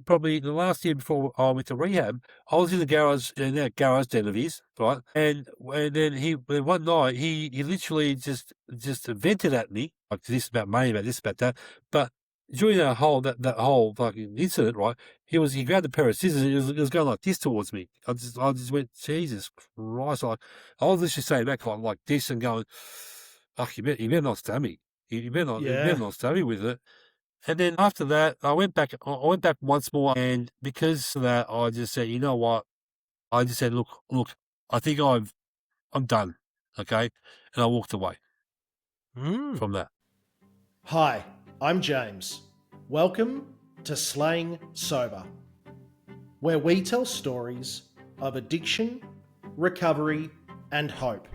probably in the last year before I went to rehab, I was in the garage, in that garage den of his, right? And then one night he literally just vented at me like this about money, about this, about that. But during that whole fucking incident, right? He grabbed a pair of scissors and he was going like this towards me. I just went, Jesus Christ! I was literally saying back like this and going, "Fuck, you better not stab me. You better not stab me with it." And then after that, I went back once more, and because of that, I just said, you know what? I just said, look, I think I'm done, okay? And I walked away from that. Hi, I'm James. Welcome to Slaying Sober, where we tell stories of addiction, recovery, and hope.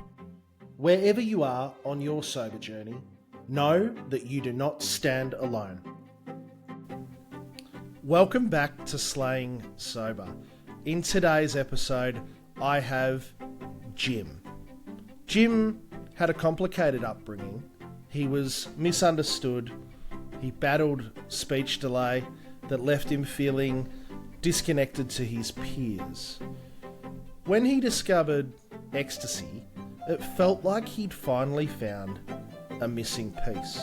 Wherever you are on your sober journey, know that you do not stand alone. Welcome back to Slaying Sober. In today's episode, I have Jim. Jim had a complicated upbringing. He was misunderstood. He battled speech delay that left him feeling disconnected to his peers. When he discovered Ecstasy, it felt like he'd finally found a missing piece.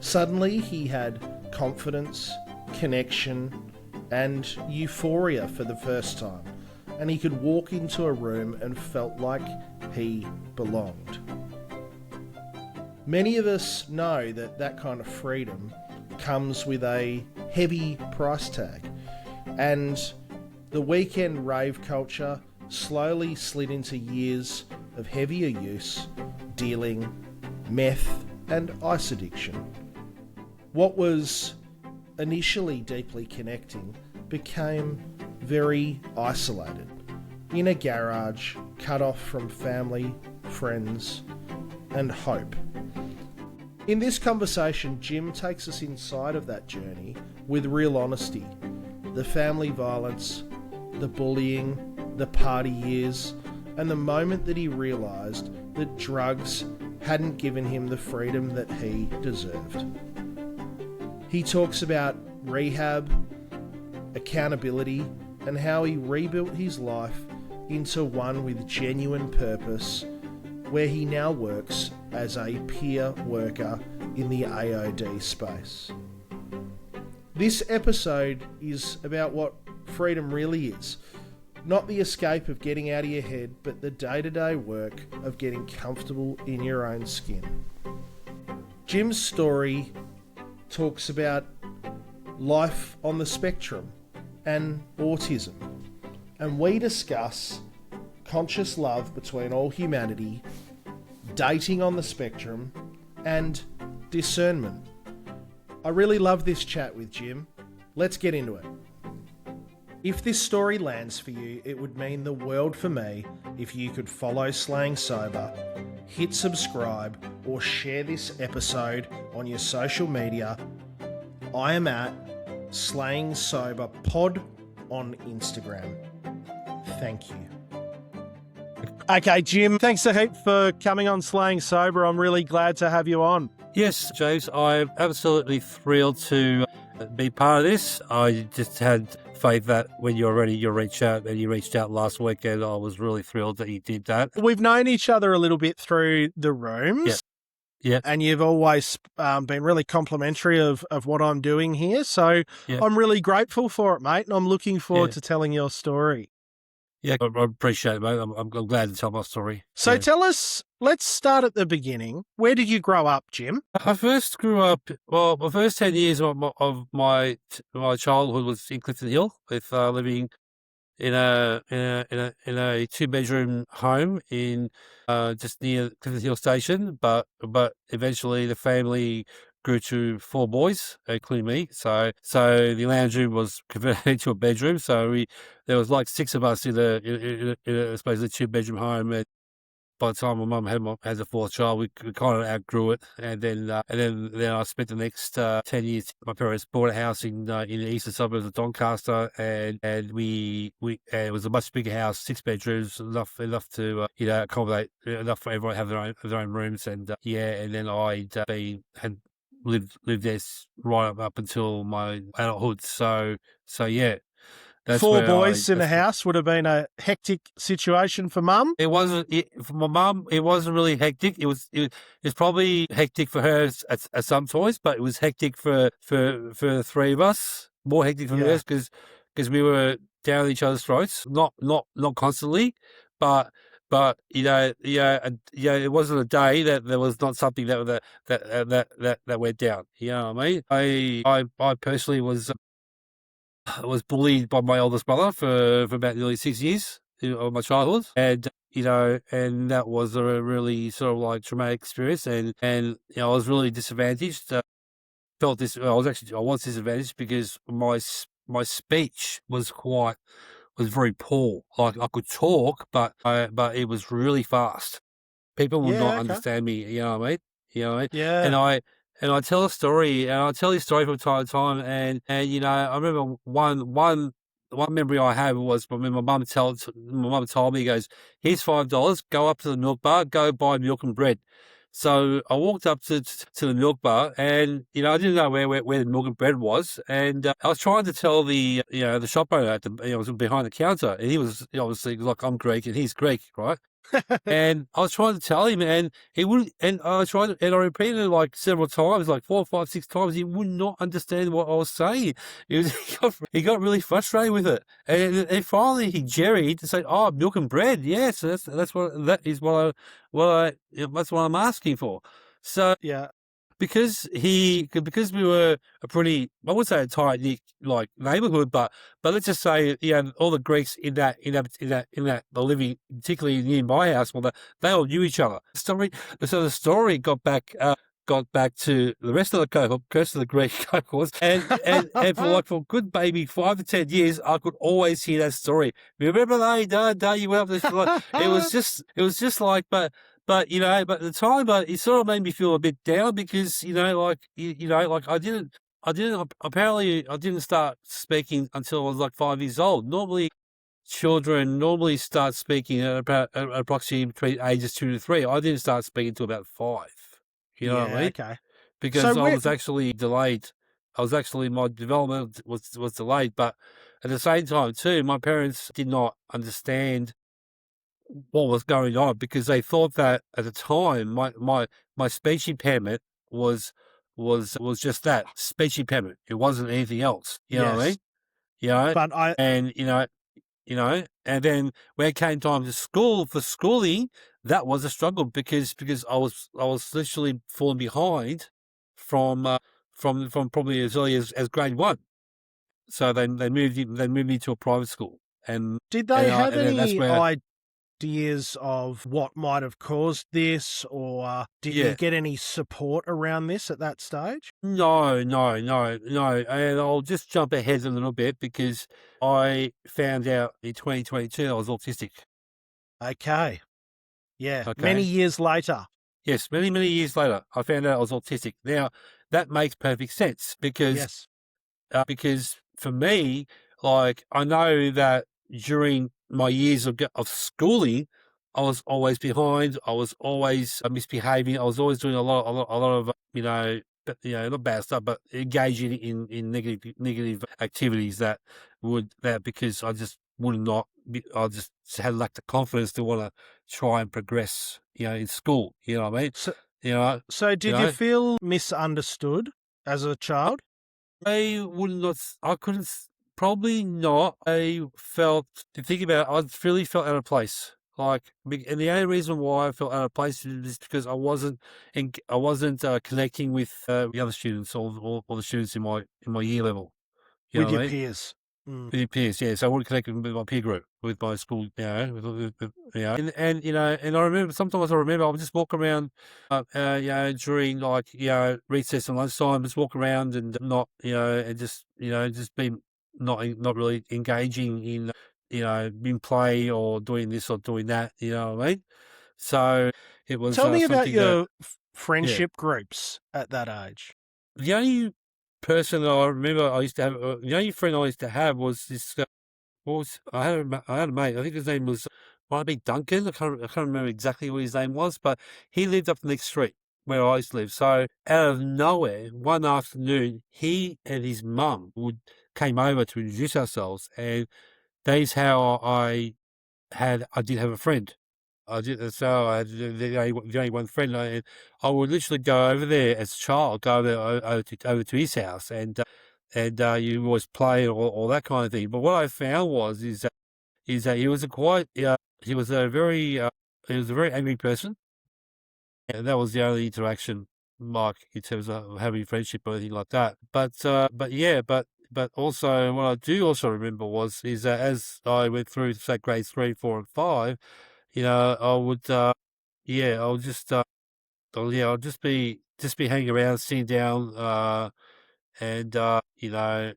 Suddenly he had confidence, connection, and euphoria for the first time, and he could walk into a room and felt like he belonged. Many of us know that kind of freedom comes with a heavy price tag, and the weekend rave culture slowly slid into years of heavier use, dealing, meth, and ice addiction. What was initially deeply connecting became very isolated, in a garage, cut off from family, friends, and hope. In this conversation, Jim takes us inside of that journey with real honesty. The family violence, the bullying, the party years, and the moment that he realised that drugs hadn't given him the freedom that he deserved. He talks about rehab, accountability, and how he rebuilt his life into one with genuine purpose, where he now works as a peer worker in the AOD space. This episode is about what freedom really is. Not the escape of getting out of your head, but the day-to-day work of getting comfortable in your own skin. Jim's story talks about life on the spectrum and autism, and we discuss conscious love between all humanity, dating on the spectrum, and discernment. I really love this chat with Jim. Let's get into it. If this story lands for you, it would mean the world for me if you could follow Slaying Sober, hit subscribe, or share this episode on your social media. I am at Slaying Sober Pod on Instagram. Thank you. Okay, Jim, thanks a heap for coming on Slaying Sober. I'm really glad to have you on. Yes, James, I'm absolutely thrilled to be part of this. I just had faith that when you're ready, you'll reach out, and you reached out last week, and I was really thrilled that you did that. We've known each other a little bit through the rooms. Yeah. And you've always been really complimentary of what I'm doing here. So I'm really grateful for it, mate, and I'm looking forward to telling your story. Yeah, I appreciate it, mate. I'm glad to tell my story. So tell us, let's start at the beginning. Where did you grow up, Jim? I first grew up, well, my first 10 years of my childhood was in Clifton Hill, with living in a 2-bedroom home in just near Clifton Hill Station. But eventually the family grew to 4 boys, including me. So the lounge room was converted into a bedroom. So there was like 6 of us in a supposedly 2-bedroom home. And by the time my mum had the 4th child, we kind of outgrew it. And then I spent the next 10 years. My parents bought a house in the eastern suburbs of Doncaster, and it was a much bigger house, 6 bedrooms, enough to accommodate enough for everyone to have their own rooms. And and then lived there right up until my adulthood. So yeah, that's Four where boys in the that's house would have been a hectic situation for Mum. It wasn't for my mum. It wasn't really hectic. It's probably hectic for her at some times, but it was hectic for the three of us. More hectic for us because we were down each other's throats. Not constantly, but it wasn't a day that there was not something that went down. You know what I mean? I personally was bullied by my oldest brother for about nearly 6 years of my childhood, and and that was a really sort of like traumatic experience, and I was really disadvantaged. Felt this. I was disadvantaged because my speech was very poor. Like I could talk, but it was really fast. People would not understand me. You know what I mean? You know what I mean? Yeah. And I tell a story, and I tell this story from time to time, and I remember one memory I have was when my mum told me, he goes, "Here's $5, go up to the milk bar, go buy milk and bread." So I walked up to the milk bar, and I didn't know where the milk and bread was, and I was trying to tell the the shop owner at was behind the counter, and he was obviously like, I'm Greek and he's Greek, right? And I was trying to tell him, and he wouldn't. And I tried, and I repeated it like several times, like 4, 5, 6 times. He would not understand what I was saying. He got really frustrated with it, and finally he jerried to say, "Oh, milk and bread, yes, that's what I'm asking for." So Yeah. because we were a pretty, I would say, a tight knit like neighborhood, but let's just say all the Greeks in that the living, particularly near my house, well, they all knew each other. So the story got back to the rest of the cohort, rest of the Greek cohorts, and for a good maybe 5 to 10 years, I could always hear that story. Remember that day you went up this? Like, it was just like, but at the time, it sort of made me feel a bit down because, like I didn't start speaking until I was like 5 years old. Normally, children start speaking at about approximately between ages 2 to 3. I didn't start speaking until about 5. You know what I mean? Okay. Because So I was actually delayed. My development was delayed, but at the same time too, my parents did not understand what was going on because they thought that at the time my speech impairment was just that, speech impairment. It wasn't anything else. You know what I mean? But And and then when it came time to schooling, that was a struggle because I was literally falling behind from probably as early as grade 1. So they moved me to a private school, and did they have that's any where ideas of what might have caused this, or did you get any support around this at that stage? No. And I'll just jump ahead a little bit because I found out in 2022 I was autistic. Okay. Yeah. Okay. Many years later. Yes, many, many years later, I found out I was autistic. Now, that makes perfect sense because for me, like, I know that during my years of schooling, I was always behind. I was always misbehaving. I was always doing a lot of not bad stuff, but engaging in negative activities because I just would not. I just had lacked the confidence to want to try and progress, in school. You know what I mean? So did you feel misunderstood as a child? I would not. I couldn't. Probably not. To think about it, I really felt out of place. Like, and the only reason why I felt out of place is because I wasn't connecting with the other students or the students in my year level. With your peers. With your peers, yeah. So I wouldn't connect with my peer group, with my school, and I remember sometimes I would just walk around, during like recess and lunchtime, just walk around and not, and just be not really engaging in, in play or doing this or doing that. You know what I mean? So it was. Tell me about your Yeah. friendship groups at that age. The only person that I remember I used to have, the only friend I used to have was this. I had a mate. I think his name was might be Duncan. I can't remember exactly what his name was, but he lived up the next street. where I used to live. So out of nowhere, one afternoon, he and his mum came over to introduce ourselves, and that's how I did have a friend. I did, so I had the only one friend, and I would literally go over there as a child, go over to his house, and you always play all that kind of thing. But what I found is that he was a quite he was a very angry person, and that was the only interaction, like in terms of having friendship or anything like that. But also what I do also remember is that as I went through, say, grades 3, 4, and 5, I would I would just I'll just be hanging around, sitting down, and and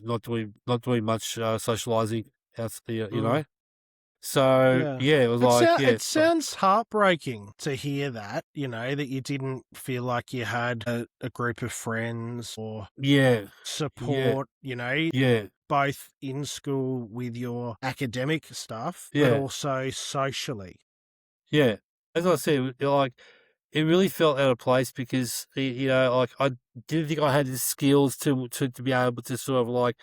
not doing much socializing else, Mm. So Yeah. yeah, it was like, It sounds heartbreaking to hear that, that you didn't feel like you had a group of friends or yeah, yeah, support, yeah, both in school with your academic stuff, but yeah, also socially. yeah. As I said, like, it really felt out of place because, like, I didn't think I had the skills to be able to sort of, like,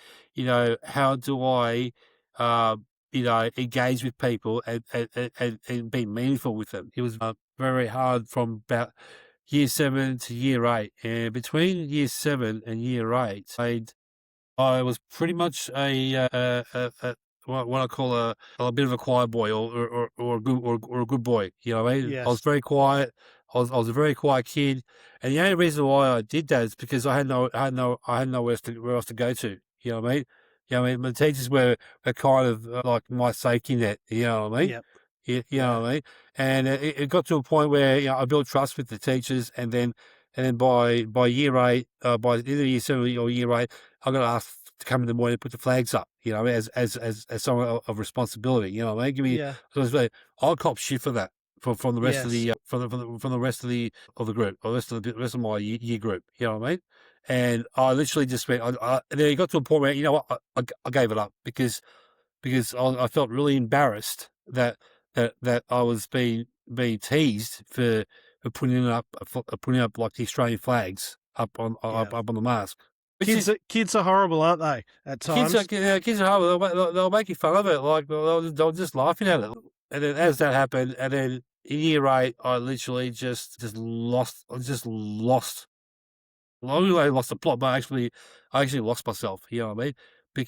how do I, engage with people and be meaningful with them. It was very hard from about year 7 to year 8. And between year 7 and year 8, I was pretty much what I call a bit of a quiet boy, or a good boy. You know what I mean? I was Yes. very quiet. I was a very quiet kid, and the only reason why I did that is because I had nowhere else to go to. You know what I mean? You know what I mean? My teachers were kind of like my safety net. You know what I mean? Yep. You know Yeah. what I mean? And it got to a point where I built trust with the teachers, and then by year 8, by either year 7 or year 8, I got asked to come in the morning and put the flags up, as someone of responsibility. You know what I mean? Yeah. I'll cop shit for that from the rest of Yes. the from the rest of the group, or the rest of my year group. You know what I mean? And I literally just went. And then it got to a point where, I gave it up because I felt really embarrassed that I was being teased for putting up like the Australian flags Yeah. up on the mast. Which is, Kids are horrible, aren't they? At times. kids are horrible. They'll make you fun of it. Like they'll just laughing at it. And then as that happened, and then in year 8, I literally just lost. I just lost. Not only I lost the plot, but I actually lost myself. You know what I mean?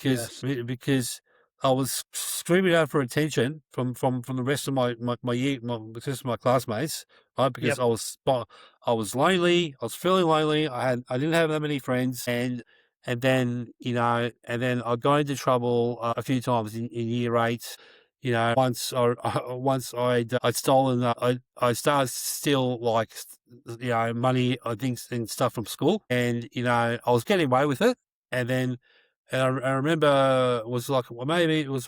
Yes. Because I was screaming out for attention from the rest of the rest of my classmates, right? Because Yep. I was lonely. I was feeling lonely. I didn't have that many friends, and then and then I got into trouble a few times in year 8. Once I'd stolen. I started to steal, like, money, I think, and stuff from school, and I was getting away with it, and then. I remember it was like, well, maybe it was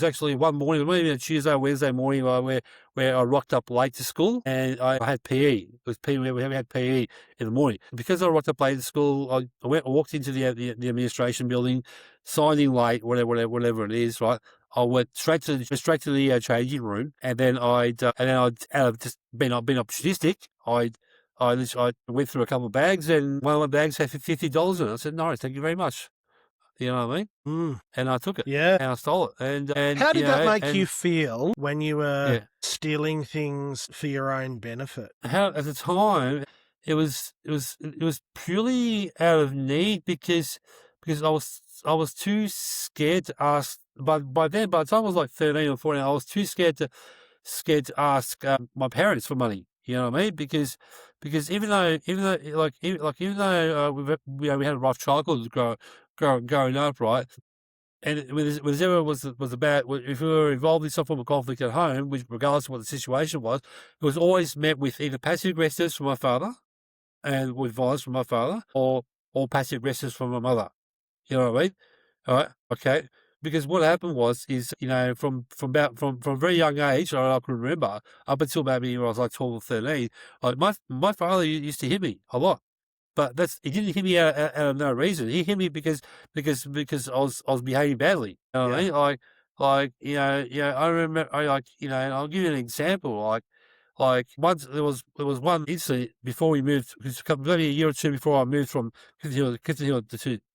actually one morning, maybe a Tuesday or Wednesday morning, where I rocked up late to school, and I had PE. It was PE. We had PE in the morning. Because I rocked up late to school, I walked into the administration building, signed in late, whatever it is, right? I went straight to the changing room, and then I'd out of just being opportunistic, I went through a couple of bags, and one of my bags had $50 in it. I said, "No, thank you very much." You know what I mean? Mm. And I took it, Yeah. and I stole it, and How did that make you feel when you were yeah. stealing things for your own benefit? How at the time it was purely out of need, because I was too scared to ask. But by then, by the time I was like 13 or 14, I was too scared to ask my parents for money. You know what I mean? Because even though we had a rough childhood growing up, right? And whenever was about, if we were involved in some form of conflict at home, which, regardless of what the situation was, it was always met with either passive aggressiveness from my father, and with violence from my father, or passive aggressiveness from my mother. You know what I mean? All right, okay. Because what happened is, from a very young age, I can remember, up until maybe when I was like 12 or 13, like my father used to hit me a lot. But he didn't hit me out of no reason. He hit me because I was behaving badly. You know what I Yeah. mean? I remember, and I'll give you an example. Like once there was one incident before we moved, maybe a year or two before I moved from Clifton Hill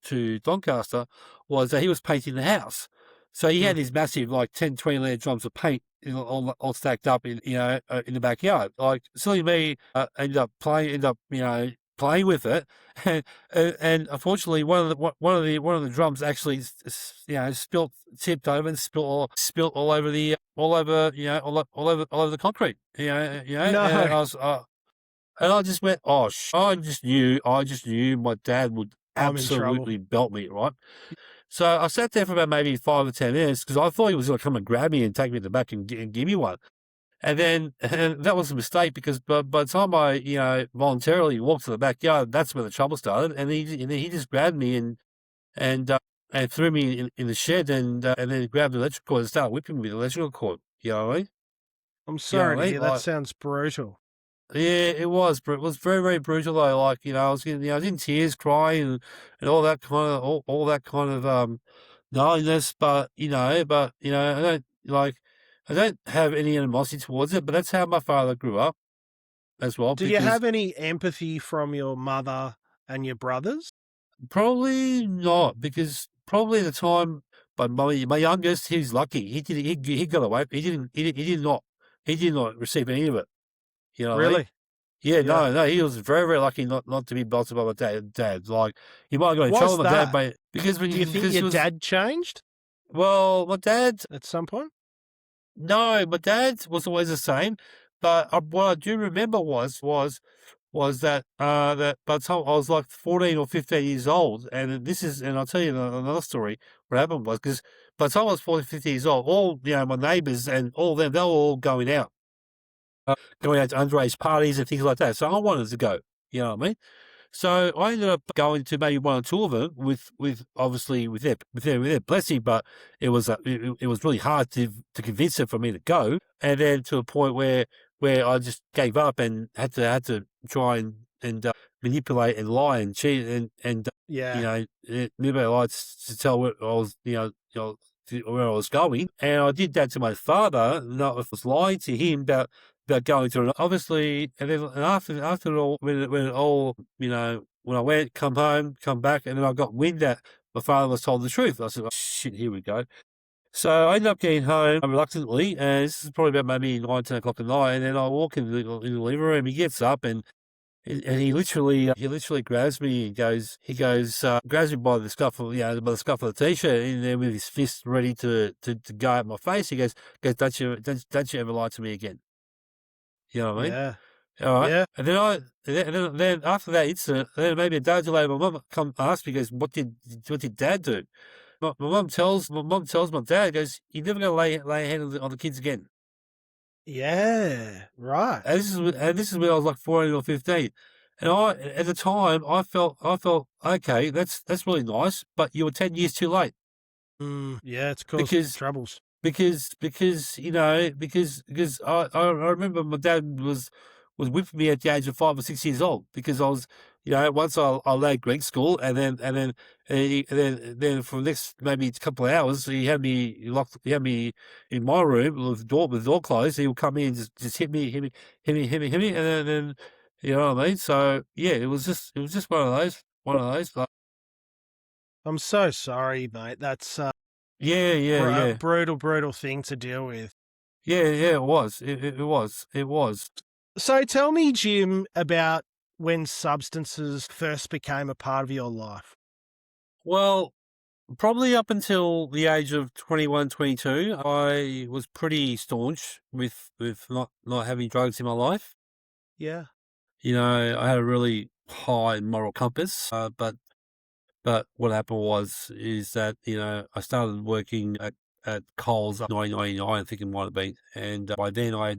to Doncaster, was that he was painting the house. So he had these massive, like 10, 20 layer drums of paint, all stacked up in in the backyard. Like silly me, ended up playing with it, and unfortunately one of the drums actually tipped over and spilt all over the concrete. No. And I just went, oh, I just knew my dad would I'm in trouble. absolutely belt me, right? So I sat there for about maybe 5 or 10 minutes because I thought he was going to come and grab me and take me to the back and give me one. And then and that was a mistake because by the time I voluntarily walked to the backyard, that's where the trouble started. And he just grabbed me and threw me in the shed and then grabbed the electrical cord and started whipping me with the electrical cord. You know what I mean? I'm sorry You know what I to mean? hear. That sounds brutal. Yeah, it was, but it was very, very brutal though. Like, I was I was in tears, crying and all that kind of all that kind of knowingness, but I don't have any animosity towards it, but that's how my father grew up as well. Did you have any empathy from your mother and your brothers? Probably not, because probably at the time, but my youngest, he was lucky. He got away. He did not receive any of it. You know what I mean? Really? Yeah, Yeah. no, he was very, very lucky not to be belted by my dad. Like, he might have got in Why's trouble with my dad, that? but because Do you think your dad changed well, my dad, at some point? no, my dad was always the same. But what I do remember was that that by the time I was like 14 or 15 years old, and I'll tell you another story. What happened was because by the time I was 14, 15 years old, all my neighbours and all of them, they were all going out to underage parties and things like that. So I wanted to go. You know what I mean? So I ended up going to maybe one or two of them with obviously with their blessing, but it was it was really hard to convince them for me to go, and then to a point where I just gave up and had to try and manipulate and lie and cheat and Yeah. manipulate lies to tell where I was where I was going, and I did that to my father. Not if I was lying to him about going to obviously, and then after it all, when it all, when I went, come home, come back, and then I got wind that my father was told the truth. I said, oh, shit, here we go. So I ended up getting home reluctantly, and this is probably about maybe 9, 10 o'clock at night, and then I walk in the living room. He gets up and he literally grabs me and grabs me by the scuff of by the scuff of the t-shirt, and then with his fist ready to go at my face, he goes, don't you ever lie to me again. You know what I mean? Yeah. All right. Yeah. And then after that incident, then maybe a day or two later, my mum come ask me, goes, what did Dad do? My mum tells my dad, goes, you're never going to lay a hand on the kids again. Yeah. Right. And this is when I was like 14 or 15. And at the time, I felt okay, that's really nice, but you were 10 years too late. Yeah, it's caused troubles. Because I remember my dad was whipping me at the age of 5 or 6 years old because I was once I led Greek school and then for the next maybe a couple of hours he had me in my room with the door closed. He would come in and just hit me and then you know what I mean. So yeah, it was just one of those like, I'm so sorry, mate. That's yeah. brutal thing to deal with. Yeah, it was. It was. So tell me, Jim, about when substances first became a part of your life. Well, probably up until the age of 21, 22, I was pretty staunch with not having drugs in my life. Yeah. I had a really high moral compass, but what happened is that I started working at Coles in 1999, I think it might have been, and by then I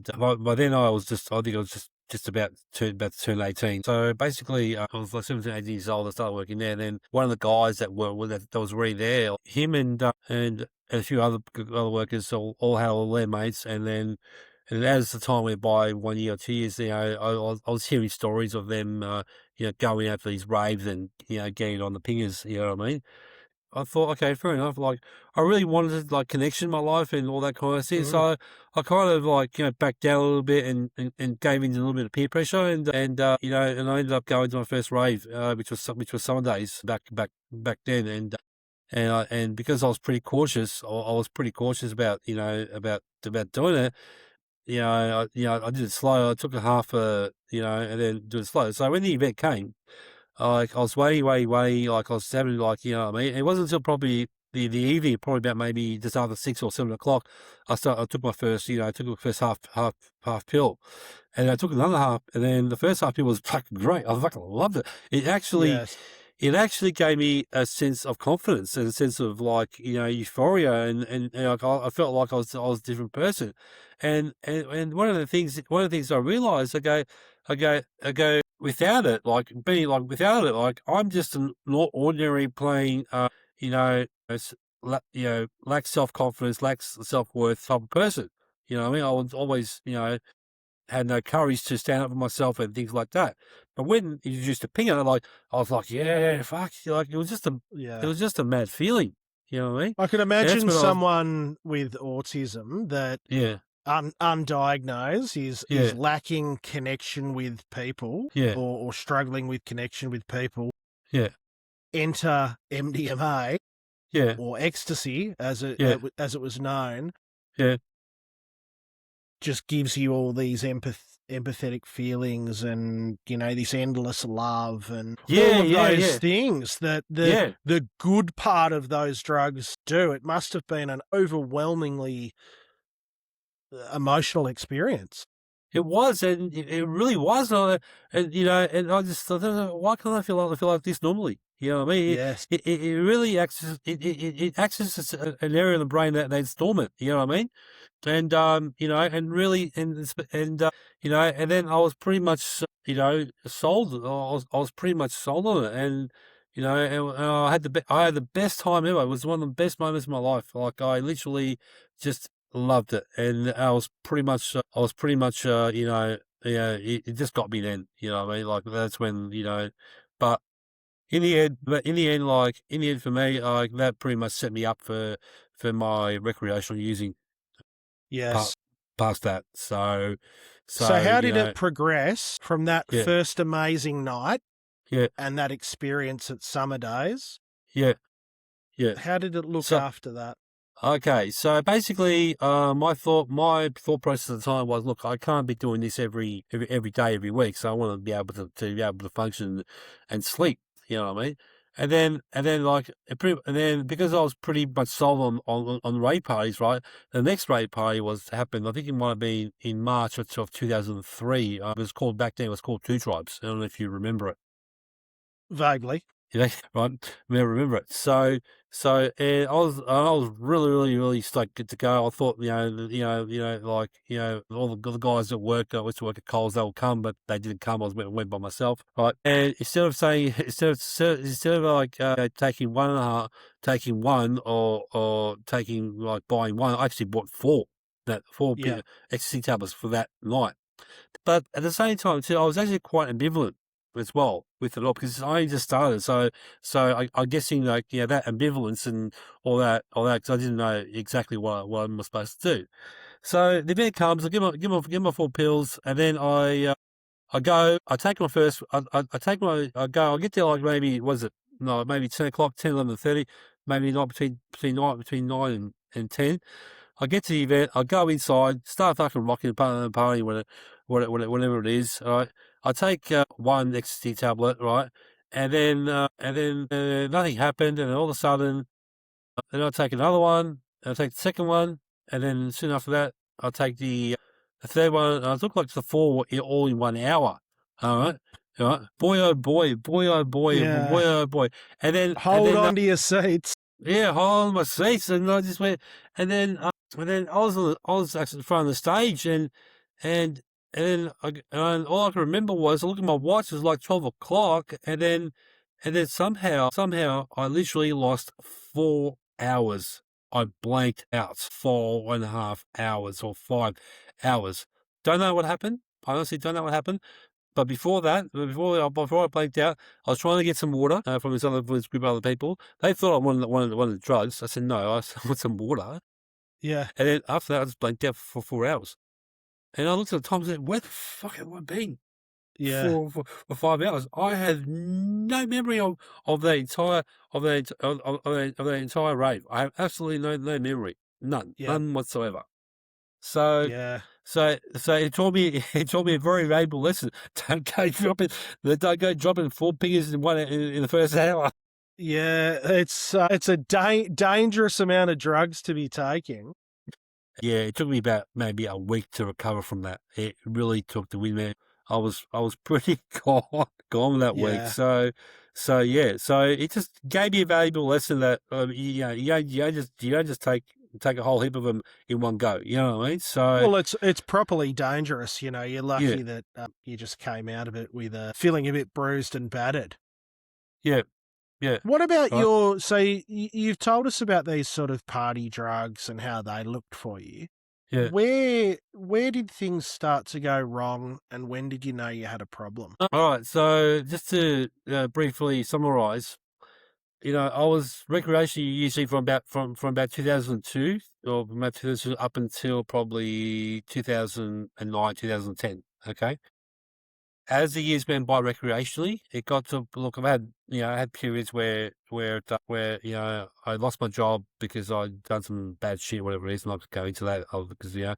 was just about to turn 18. So basically, I was like 17, 18 years old. I started working there, and then one of the guys that was already there, him and a few other workers all had all their mates, and then. And as the time went by, 1 year or 2 years, I was hearing stories of them, going out for these raves and, getting on the pingers, you know what I mean? I thought, okay, fair enough. Like, I really wanted like connection in my life and all that kind of thing. So I kind of like, backed down a little bit and gave in a little bit of peer pressure and and I ended up going to my first rave, which was summer days back then. And because I was pretty cautious, I was pretty cautious about, about doing it. I did it slow. I took a half, and then do it slow. So when the event came, like I was waiting, like I was having, like, you know what I mean? It wasn't until probably the evening, probably about maybe just after 6 or 7 o'clock, I took my first, took my first half pill, and I took another half, and then the first half pill was fucking great. I fucking loved it. Yes. It actually gave me a sense of confidence and a sense of like, euphoria, and like I felt like I was a different person, and one of the things I realized, I go without it, like being like without it, like I'm just an ordinary plain, lack self confidence, lacks self worth type of person. You know what I mean? I was always, had no courage to stand up for myself and things like that. But when you introduced a pinger, like I was like, yeah, fuck, like it was just Yeah. a mad feeling. You know what I mean? I could And that's imagine when someone with autism that yeah, undiagnosed is yeah, lacking connection with people yeah, or struggling with connection with people, yeah, enter MDMA yeah, or ecstasy as yeah, it was known, yeah, just gives you all these empathetic feelings and this endless love and yeah, all of yeah, those yeah, things that yeah. the good part of those drugs do. It must have been an overwhelmingly emotional experience. It was, and it really was, and I just I don't know, why can't I feel like this normally? You know what I mean? Yes. It really acts it acts as an area in the brain that's dormant. You know what I mean? And and really, and then I was pretty much, sold. I was pretty much sold on it, and I had I had the best time ever. It was one of the best moments of my life. Like I literally just loved it, and I was pretty much, it just got me then. You know what I mean? Like that's when, but in the end for me, like that pretty much set me up for my recreational using Yes. part past that. So So how did it progress from that yeah, first amazing night yeah, and that experience at Summer Days? yeah, yeah. How did it look So after that? okay, so basically, my thought process at the time was, look, I can't be doing this every day, every week. So I want to be able to be able to function and sleep. You know what I mean? And then like, and then because I was pretty much sold on rave parties, right? The next rave party happened. I think it might have been in March of 2003. It was called back then. It was called Two Tribes. I don't know if you remember it. Vaguely. Yeah, right. I mean, I remember it. And I was really, really, really stoked to go. I thought, like, all the guys at work, I used to work at Coles, they would come, but they didn't come. Went by myself, right? And instead of like taking one or taking like buying one, I actually bought four Yeah. ecstasy tablets for that night. But at the same time, too, I was actually quite ambivalent as well with it all because I only just started. I'm guessing like, that ambivalence and because I didn't know exactly what I was supposed to do. So the event comes, I give my 4 pills, and then I go, I take my first, I take my, I get there like maybe, was it, no, maybe 10 o'clock, 10, 11:30, maybe not between 9 and 10. I get to the event, I go inside, start fucking rocking the party whenever it is. All right, I take one ecstasy tablet, right, and then nothing happened, and then all of a sudden, then I take another one, and I take the second one, and then soon after that, I take the third one, and I took like the four all in 1 hour. All right. All right. Boy, oh boy, boy, oh boy, Yeah. boy, oh boy. And Hold then on to your seats. yeah, hold on my seats, and I just went, and then I was actually in front of the stage, and and all I can remember was I looked at my watch, it was like 12 o'clock, and then somehow I literally lost 4 hours. I blanked out 4.5 hours or 5 hours. Don't know what happened. I honestly don't know what happened, But before that, before I blanked out, I was trying to get some water from this group of other people. They thought I wanted one of the drugs. I said no, I want some water. Yeah. And then after that, I just blanked out for 4 hours. And I looked at the time and said, "Where the fuck have I been Yeah. for 5 hours?" I have no memory of the entire of the entire rave. I have absolutely no memory, none whatsoever. So. Yeah. So it taught me a very valuable lesson. Don't go dropping 4 fingers in the first hour. Yeah, it's a dangerous amount of drugs to be taking. Yeah, it took me about maybe a week to recover from that. It really took the wind out. I was pretty gone that week. Yeah. So yeah. So it just gave me a valuable lesson that you don't just take a whole heap of them in one go. You know what I mean? So Well, it's properly dangerous. You know, you're lucky that you just came out of it with feeling a bit bruised and battered. yeah. What about so you've told us about these sort of party drugs and how they looked for you. Yeah. Where did things start to go wrong, and when did you know you had a problem? All right. So just to briefly summarize, I was recreationally usually from about 2002 or from about 2000 up until probably 2009, 2010. Okay. As the years went by recreationally, it got to look. I had periods where I lost my job because I'd done some bad shit, whatever it is. I'm not going into that because so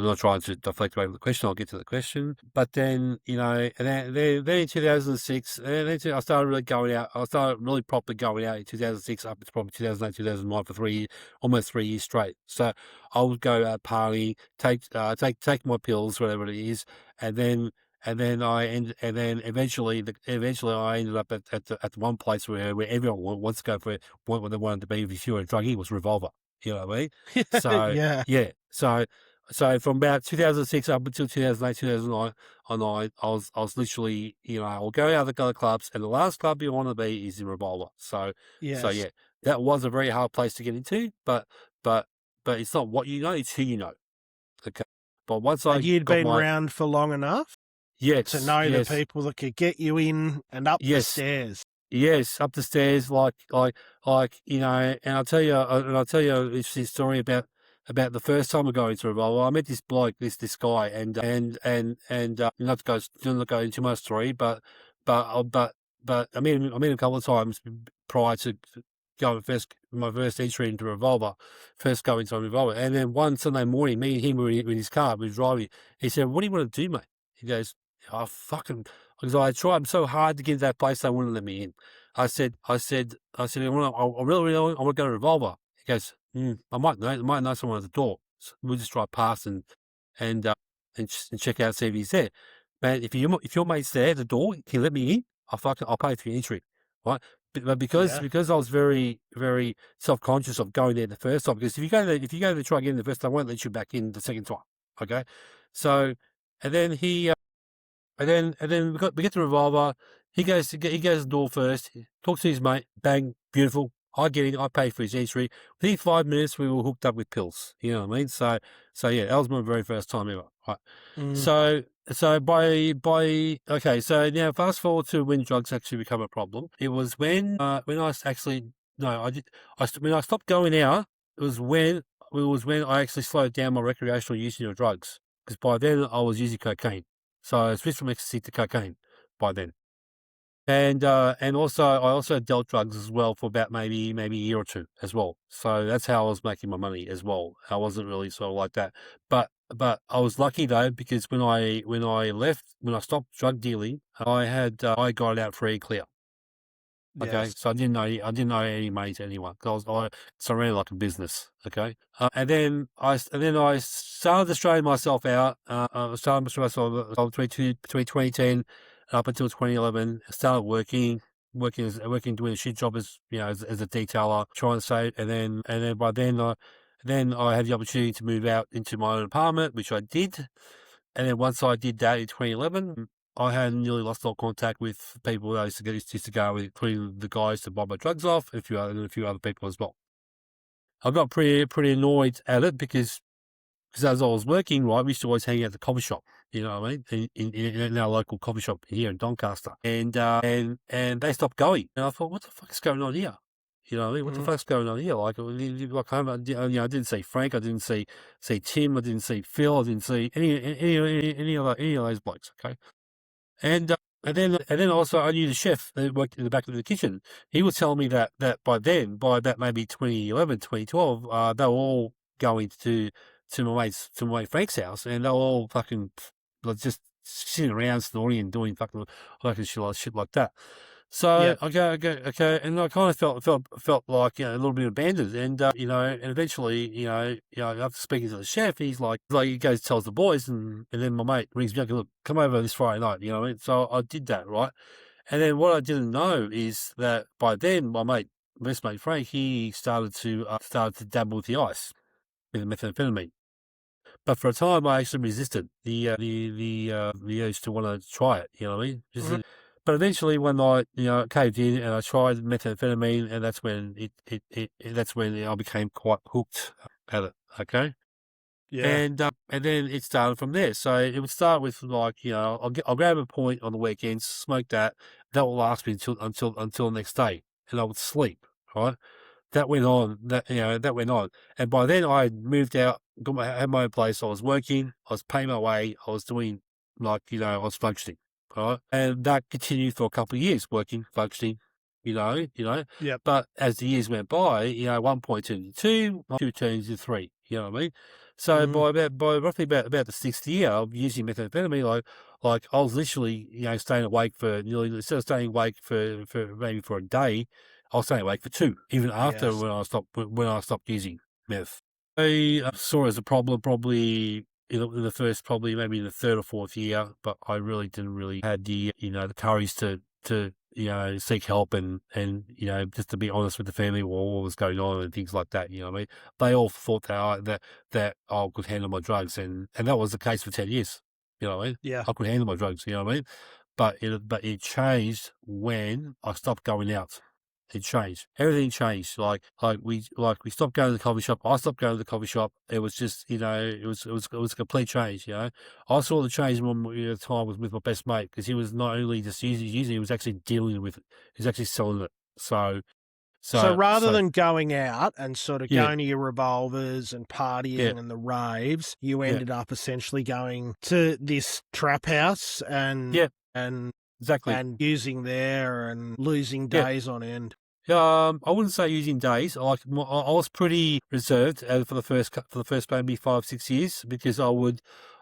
I'm not trying to deflect away from the question. I'll get to the question. But then and then in 2006, and then I started really going out. I started really properly going out in 2006 up to probably 2008, 2009 for almost 3 years straight. So I would go out partying, take my pills, whatever it is, and then eventually I ended up at the one place where everyone wants to go for what they wanted to be if you're a druggie was Revolver. You know what I mean? So Yeah. So from about 2006 up until 2008, 2009, I was literally I'll go out to the other clubs, and the last club you want to be is in Revolver. So Yes. that was a very hard place to get into, but it's not what you know, it's who you know. Okay, but once I And you'd got been my around for long enough yes to know the yes people that could get you in and up the yes. stairs. Yes, up the stairs, and I'll tell you this story about the first time I go into Revolver. I met this bloke, this guy, and not to go into my story, but I met him a couple of times prior to my first entry into Revolver, first going to Revolver, and then one Sunday morning, me and him were in his car, we were driving. He said, "What do you want to do, mate?" He goes, "Oh fucking." Because I tried so hard to get into that place, they wouldn't let me in. I said, I really want to go to Revolver. He goes, I might know someone at the door. So we'll just drive past and check out, see if he's there. Man, if your mate's there at the door, can you let me in? I'll pay for your entry, right? But because I was very, very self-conscious of going there the first time, because if you go there to try again the first time, I won't let you back in the second time. Okay, so and then we get the Revolver. He goes to the door first. Talks to his mate. Bang, beautiful. I get in. I pay for his entry. Within 5 minutes, we were hooked up with pills. You know what I mean? So yeah, that was my very first time ever. Right. So okay. So now fast forward to when drugs actually become a problem. It was when I actually no, I did. When I stopped going out. It was when I actually slowed down my recreational usage of drugs, because by then I was using cocaine. So I switched from ecstasy to cocaine by then. And also I also dealt drugs as well for about maybe a year or two as well. So that's how I was making my money as well. I wasn't really sort of like that. But I was lucky though, because when I stopped drug dealing, I got it out free and clear. Okay, Yes. so I didn't know any money to anyone, because I ran like a business. Okay, and then I started to strain myself out. I started to strain myself between 2010 up until 2011. I started working doing a shit job as as a detailer, trying to save, and then by then I had the opportunity to move out into my own apartment, which I did, and then once I did that in 2011. I had nearly lost all contact with people that I used to go with, including the guys to buy my drugs off, and a few other people as well. I got pretty annoyed at it because as I was working, right, we used to always hang out at the coffee shop. You know what I mean? In our local coffee shop here in Doncaster, and they stopped going. And I thought, what the fuck is going on here? You know what I mean? What the fuck's going on here? Like home, I didn't see Frank, I didn't see Tim, I didn't see Phil, I didn't see any of those blokes. Okay, and then also I knew the chef that worked in the back of the kitchen. He was telling me that by about maybe 2011, 2012, they were all going to my mate Frank's house, and they were all fucking like just sitting around snoring and doing fucking shit like that. So I go, okay, and I kind of felt like, you know, a little bit abandoned, and you know, and eventually, after speaking to the chef, he's like he goes tells the boys, and then my mate rings me up, look, come over this Friday night, you know what I mean? So I did that, right? And then what I didn't know is that by then my best mate Frank, he started to dabble with the ice, with the methamphetamine. But for a time, I actually resisted the urge to want to try it. You know what I mean? But eventually, one night, you know, it caved in, and I tried methamphetamine, and that's when that's when I became quite hooked at it. Okay. Yeah. And then it started from there. So it would start with, like, you know, I'll grab a point on the weekends, smoke that. That will last me until the next day, and I would sleep. Right. That went on. That went on. And by then, I had moved out, had my own place. I was working. I was paying my way. I was doing, like, you know, I was functioning. Right. And that continued for a couple of years, working, functioning. Yep. But as the years went by, you know, 1 turned to 2, 2 turned into 3. You know what I mean? So by roughly about the 6th year of using methamphetamine, like I was literally, you know, staying awake for nearly, instead of staying awake for maybe for a day, I was staying awake for 2, even after Yes. when I stopped using meth. I saw it as a problem probably in the first, probably maybe in the 3rd or 4th year, but I really didn't had the, you know, the courage to you know, seek help and you know, just to be honest with the family what was going on and things like that. You know what I mean? They all thought that I could handle my drugs, and that was the case for 10 years. You know what I mean? Yeah. I could handle my drugs. You know what I mean? But it changed when I stopped going out. It changed. Everything changed. Like we stopped going to the coffee shop. I stopped going to the coffee shop. It was just, you know, it was a complete change. You know, I saw the change when the time was with my best mate, because he was not only just using, he was actually dealing with it. He was actually selling it. So rather than going out and sort of Yeah. going to your revolvers and partying Yeah. and the raves, you ended up essentially going to this trap house and exactly. and using there and losing days on end. I wouldn't say using days. I was pretty reserved for the first maybe 5-6 years, because I will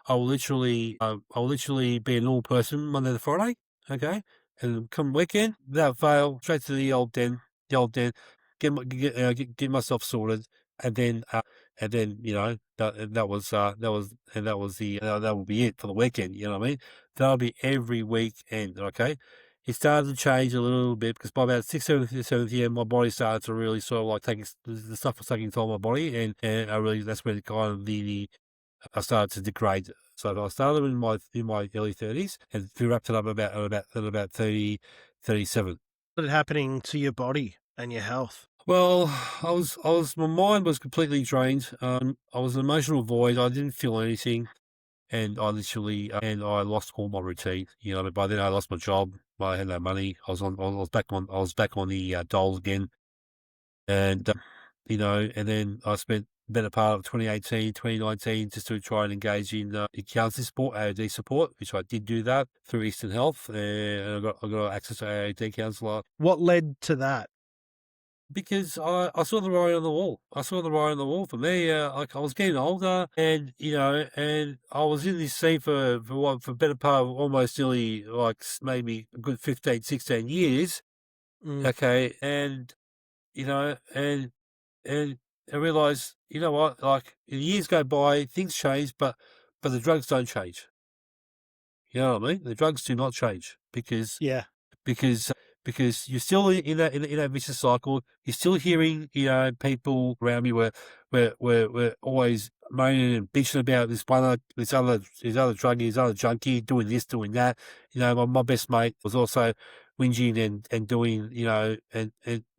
literally be a normal person Monday to Friday, okay, and come weekend without fail, straight to the old den, get myself sorted, and then you know, that will be it for the weekend. You know what I mean? That'll be every weekend, okay. It started to change a little bit, because by about 6th, 7th year, my body started to really sort of like the stuff was taking toll on my body, and that's when it kind of I started to degrade. So I started in my early 30s, and wrapped it up about 30, 37. What is happening to your body and your health? Well, my mind was completely drained. I was an emotional void. I didn't feel anything. And I lost all my routine. You know, by then I lost my job. I had no money. I was back on the dole again. And, you know, and then I spent the better part of 2018, 2019 just to try and engage in counselling support, AOD support, which I did do that through Eastern Health. And I got access to AOD counsellor. What led to that? Because I saw the writing on the wall. For me. Like, I was getting older, and you know, and I was in this scene for better part of almost nearly, like, maybe a good 15, 16 years. Okay, and you know, and I realised, you know what, like, years go by, things change, but the drugs don't change. You know what I mean? The drugs do not change, because you're still in that vicious cycle. You're still hearing, you know, people around me we're always moaning and bitching about this other druggie, this other junkie doing this, doing that. You know, my best mate was also whinging and doing, you know, and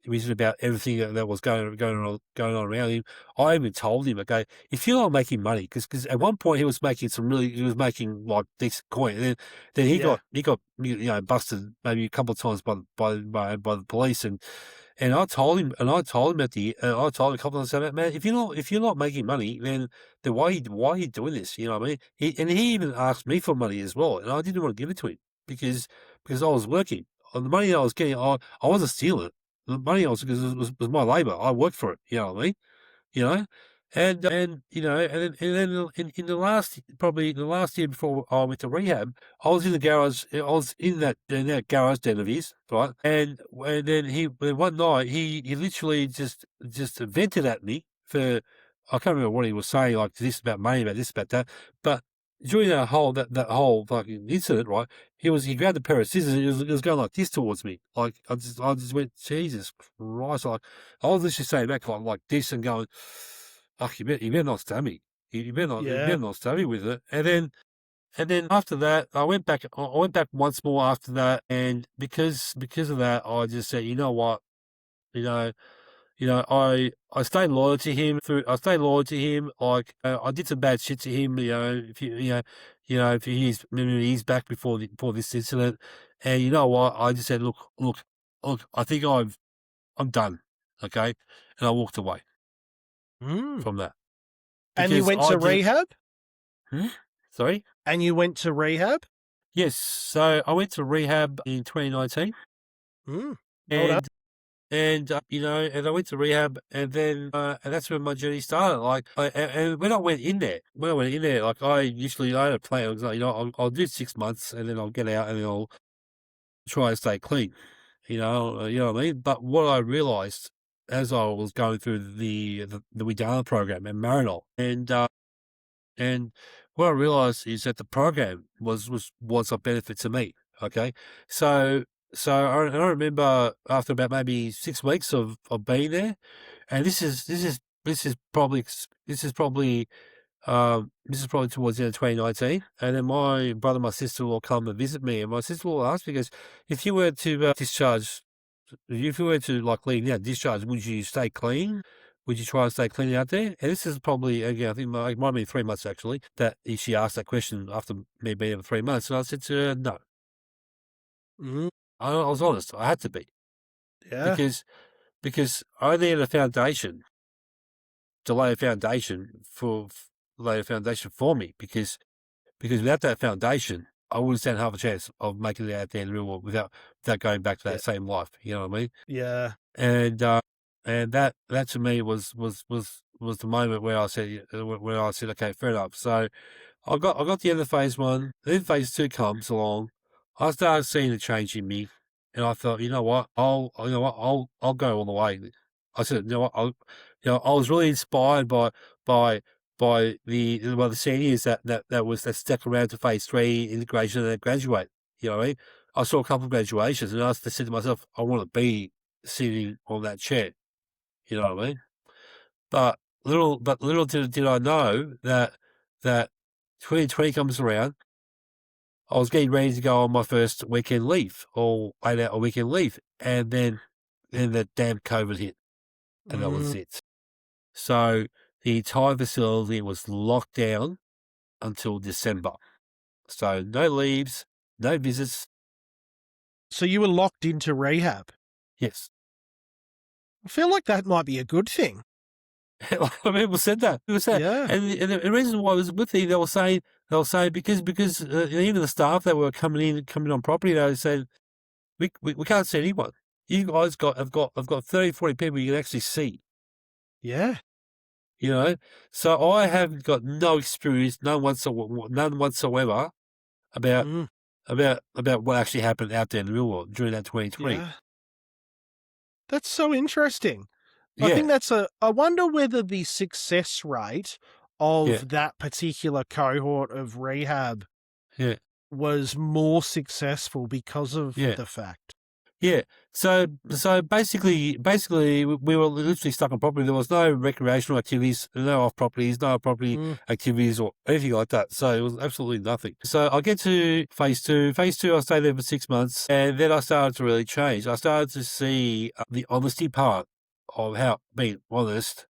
reason about everything that was going on around him. I even told him, okay, if you're not making money, because at one point he was making like decent coin, and then he Yeah. got busted maybe a couple of times by the police, and I told him I told him I told him a couple of times, man, if you're not making money, then why are you doing this? You know what I mean? He even asked me for money as well, and I didn't want to give it to him because I was working. The money that I was getting, I wasn't stealing it. The money was my labour. I worked for it. You know what I mean? You know, and then in the last year before I went to rehab, I was in the garage. I was in that garage den of his, right? And then one night he literally just vented at me for, I can't remember what he was saying, like this about money, about this, about that. But during that whole fucking incident, right? He grabbed a pair of scissors and he was going like this towards me. Like I just went, Jesus Christ! Like I was literally saying back like this and going, "Fuck, you better not stab me. You better not stab me with it." And then after that, I went back once more after that, and because of that, I just said, you know what, you know. I stayed loyal to him I stayed loyal to him. Like, I did some bad shit to him, if he's back before this incident. And you know what? I just said, look, I think I'm done. Okay. And I walked away from that. And you Because went to rehab? Sorry? And you went to rehab? Yes. So I went to rehab in 2019. Well And done. And and I went to rehab, and then and that's when my journey started. Like, and when I went in there, like I had a plan. I was like, I'll do 6 months, and then I'll get out, and then I'll try and stay clean. You know what I mean. But what I realised as I was going through the Widana program and Marinol, and what I realised is that the program was of benefit to me. Okay, so I remember after about maybe 6 weeks of being there, and this is probably towards the end of 2019, and then my brother and my sister will come and visit me, and my sister will ask me, because if you were to discharge, if you were to like leave now discharge, would you stay clean? Would you try and stay clean out there? And this is probably, again, I think it might have been 3 months actually, that she asked that question after me being there for 3 months. And I said to her, no. I was honest. I had to be. Yeah. Because I needed a foundation to lay a foundation for me. Because without that foundation, I wouldn't stand half a chance of making it out there in the real world without going back to that same life. You know what I mean? Yeah. And that to me was the moment where I said, okay, fair enough. So I got the end of phase one. Then phase two comes along. I started seeing a change in me, and I thought, I'll go all the way. I said, I was really inspired by the seniors that stuck around to phase three integration and graduate. You know what I mean? I saw a couple of graduations, and I said to myself, I want to be sitting on that chair. You know what I mean? But little did I know that 2020 comes around. I was getting ready to go on my first weekend leave, or 8-hour weekend leave, and then the damn COVID hit, and that was it. So the entire facility was locked down until December. So no leaves, no visits. So you were locked into rehab? Yes. I feel like that might be a good thing. People said that. Yeah. And the reason why it was a good thing, they were saying because even the staff that were coming on property, they said, we can't see anyone. You guys have got 30, 40 people you can actually see. Yeah. You know, so I have got no experience, none whatsoever about what actually happened out there in the real world during that 2020. Yeah. That's so interesting. Yeah. I think I wonder whether the success rate of that particular cohort of rehab was more successful because of the fact. Yeah. So basically, we were literally stuck on property. There was no recreational activities, no off properties, no property Mm. activities or anything like that. So it was absolutely nothing. So I get to phase two. Phase two, I stayed there for 6 months, and then I started to really change. I started to see the honesty part of how being honest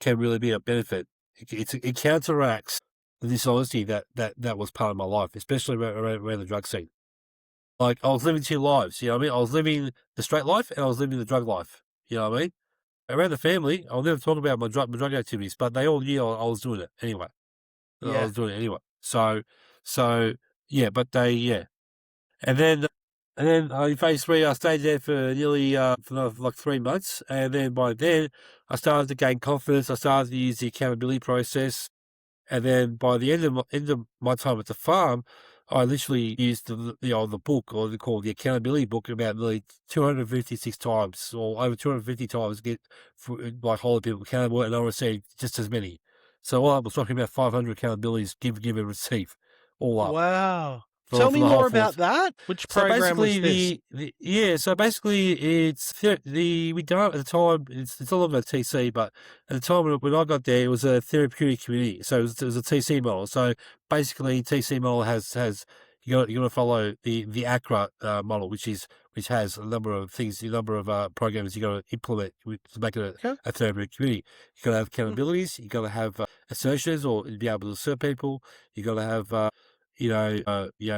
can really be a benefit. It counteracts the dishonesty that was part of my life, especially around the drug scene. Like, I was living two lives, you know what I mean? I was living the straight life and I was living the drug life, you know what I mean? Around the family, I'll never talk about my drug activities, but they all knew I was doing it anyway. I Yeah. was doing it anyway. So yeah, but yeah. And then, in phase three, I stayed there for nearly, for like 3 months. And then by then, I started to gain confidence. I started to use the accountability process. And then by the end of my time at the farm, I literally used the book, or they call the accountability book, about nearly 256 times, or over 250 times, to get like holding people accountable, and I received just as many. So all I was talking about 500 accountabilities, give and receive, all up Wow. Tell for me the whole more about force. that. Which So program was this? basically, so basically, we done at the time. It's all about TC, but at the time when I got there, it was a therapeutic community. So it was a TC model. So basically, TC model has you got to follow the ACRA model, which has a number of things, a number of programs you got to implement to make it Okay. a therapeutic community. You got to have Mm. accountabilities. You got to have assertions, or be able to assert people. You got to have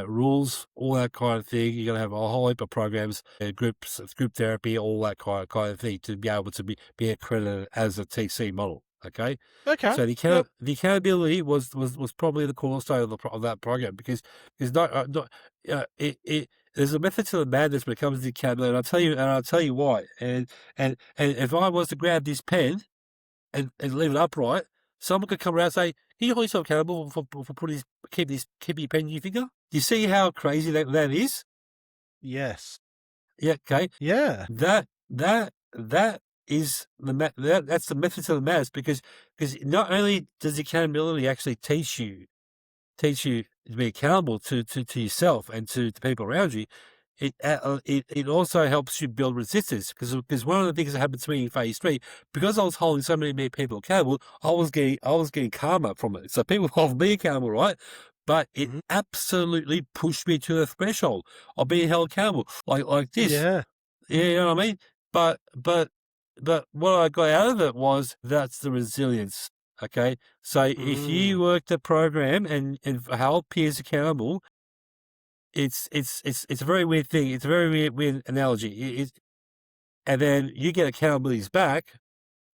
rules, all that kind of thing. You're going to have a whole heap of programs, group therapy, all that kind of thing, to be able to be accredited as a TC model. Okay. Okay. So Yep. the accountability was probably the cornerstone of that program, because there's a method to the madness when it comes to accountability, and I'll tell you why. And if I was to grab this pen and leave it upright, someone could come around and say, "Can you hold yourself accountable for putting keep your pen in your finger?" Do you see how crazy that is? Yes. Yeah, okay. Yeah. That is that's the method to the madness, because not only does accountability actually teach you to be accountable to yourself and to the people around you, it also helps you build resistance, because one of the things that happened to me in phase three, because I was holding so many people accountable, I was getting karma from it. So people hold me accountable, right? But it Mhm. absolutely pushed me to the threshold of being held accountable, like this. Yeah. Yeah, you know what I mean? But what I got out of it was, that's the resilience. Okay, so if Mm. you work the program and hold peers accountable, it's a very weird thing. It's a very weird analogy. And then you get accountabilities back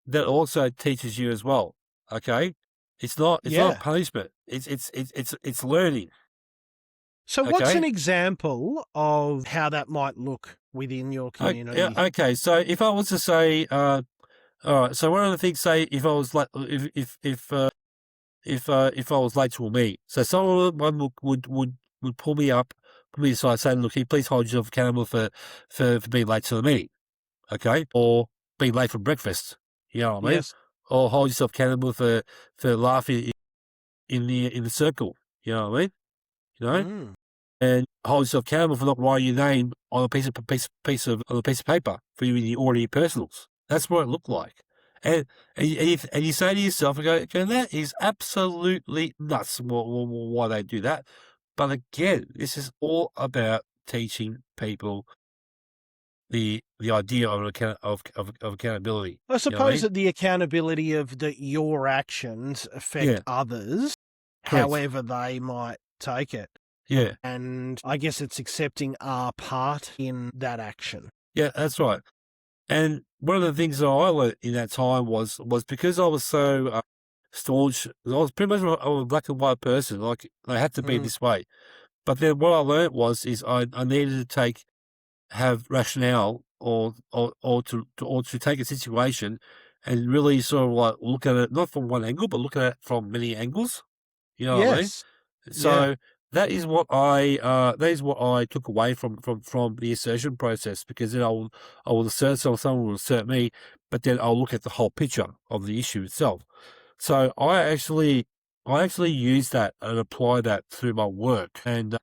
that also teaches you as well. Okay, it's not Yeah. punishment. It's learning. So, what's an Okay. example of how that might look within your Yeah, community? okay. So if I was to say, all right. So one of the things, say, if I was like, if I was late to a meet, so someone would pull me up, put me aside, saying, "Look, can you please hold yourself accountable for being late to the meeting, okay, or being late for breakfast." You know what I mean? Yes. Or hold yourself accountable for laughing in the circle. You know what I mean? You know, Mm. and hold yourself accountable for not writing your name on a on a piece of paper for you in the order of your personals. That's what it looked like. And you say to yourself, okay, that is absolutely nuts. Why they do that? But again, this is all about teaching people the idea of accountability. I You know what I suppose mean? that the accountability of your actions affect Yeah, others, correct. however they might take it. Yeah, And I guess it's accepting our part in that action. yeah, that's right. And one of the things that I learned in that time was because I was so staunch. I was pretty much a black and white person. Like, I had to be Mm. this way. But then what I learned is I needed to have rationale, or to take a situation and really sort of like look at it, not from one angle, but look at it from many angles. You know what I mean? Yes. Yeah. So that is what I took away from the assertion process, because then I will assert someone will assert me, but then I'll look at the whole picture of the issue itself. So I actually use that and apply that through my work, and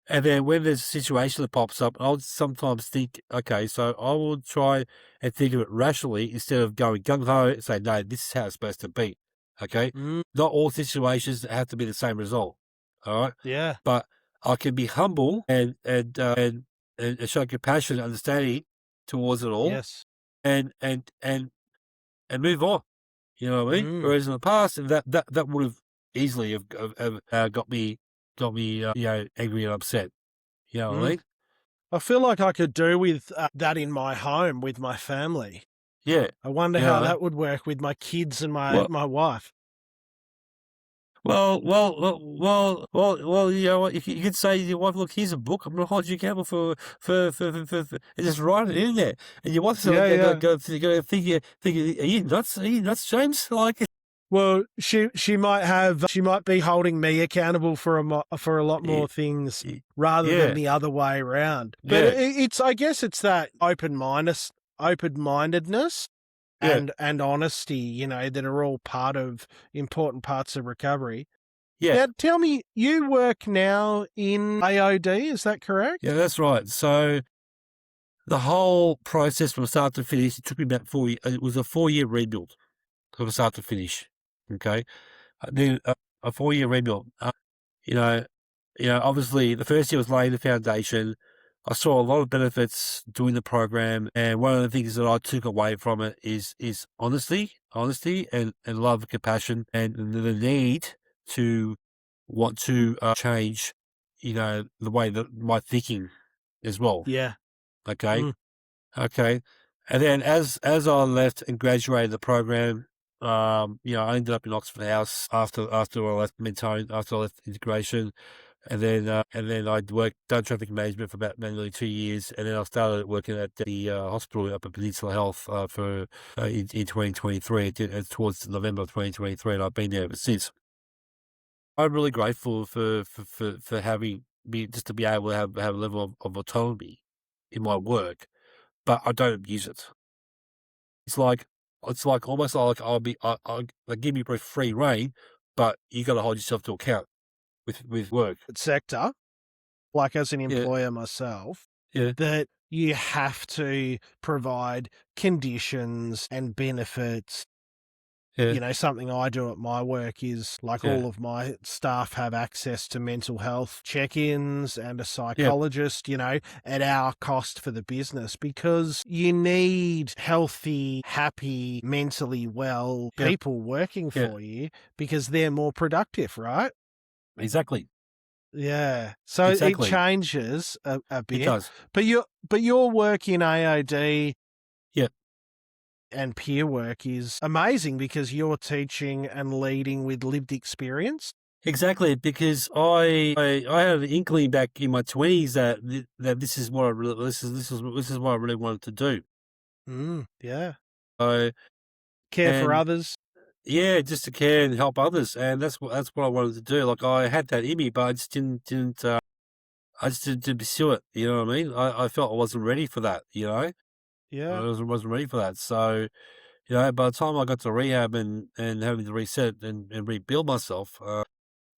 And then when there's a situation that pops up, I'll sometimes think, okay, so I will try and think of it rationally instead of going gung-ho and say, no, this is how it's supposed to be, okay? Mm, Not all situations have to be the same result, all right? yeah. But I can be humble and show compassion and understanding towards it all Yes. and move on, you know what I mean? Mm, Whereas in the past, that would have easily have got me, angry and upset. You know what I mm. mean? I feel like I could do with that in my home with my family. Yeah. I wonder You how know, that would work with my kids and well, my wife. you know what? You could say to your wife, "Look, here's a book. I'm going to hold you accountable for," and just write it in there. And your wife's Yeah, going yeah. go think are you nuts? Are you nuts, James? Like, Well, she might be holding me accountable for for a lot more things rather than yeah, the other way around. But yeah, it's I guess it's that open-mindedness yeah, and honesty, you know, that are all important parts of recovery. yeah, Now, tell me, you work now in AOD, is that correct? yeah. That's right. So the whole process from start to finish, it took me about 4 years. It was a 4-year rebuild from start to finish. Okay, then a 4-year rebuild. You know, obviously the first year was laying the foundation. I saw a lot of benefits doing the program, and one of the things that I took away from it is honesty and love and compassion and the need to want to change, the way that my thinking as well. Yeah. Okay. Mm. Okay. And then as I left and graduated the program, I ended up in Oxford House after I left Mentone, after I left integration. And then I'd done traffic management for about nearly 2 years. And then I started working at the hospital up at Peninsula Health in 2023, towards November of 2023. And I've been there ever since. I'm really grateful for just to be able to have a level of autonomy in my work, but I don't abuse it. It's like almost like I give you free reign, but you got to hold yourself to account with work. Sector, like as an Yeah, employer myself, yeah, that you have to provide conditions and benefits. yeah, You know, something I do at my work is like yeah, all of my staff have access to mental health check-ins and a yeah, psychologist, you know, at our cost for the business, because you need healthy, happy, mentally well yeah, people working yeah. for you because they're more productive, right? Exactly, Yeah. So it exactly. changes a It bit. does. But your work in AOD Yeah, and peer work is amazing because you're teaching and leading with lived experience. exactly. Because I had an inkling back in my 20s that this is what this is what I really wanted to do. Yeah. So Care for and others. yeah, just to care and help others, and that's what I wanted to do. Like I had that in me, but I just didn't. I just didn't pursue it. You know what I mean? I felt I wasn't ready for that. I Yeah. wasn't ready for that. So by the time I got to rehab and having to reset and rebuild myself,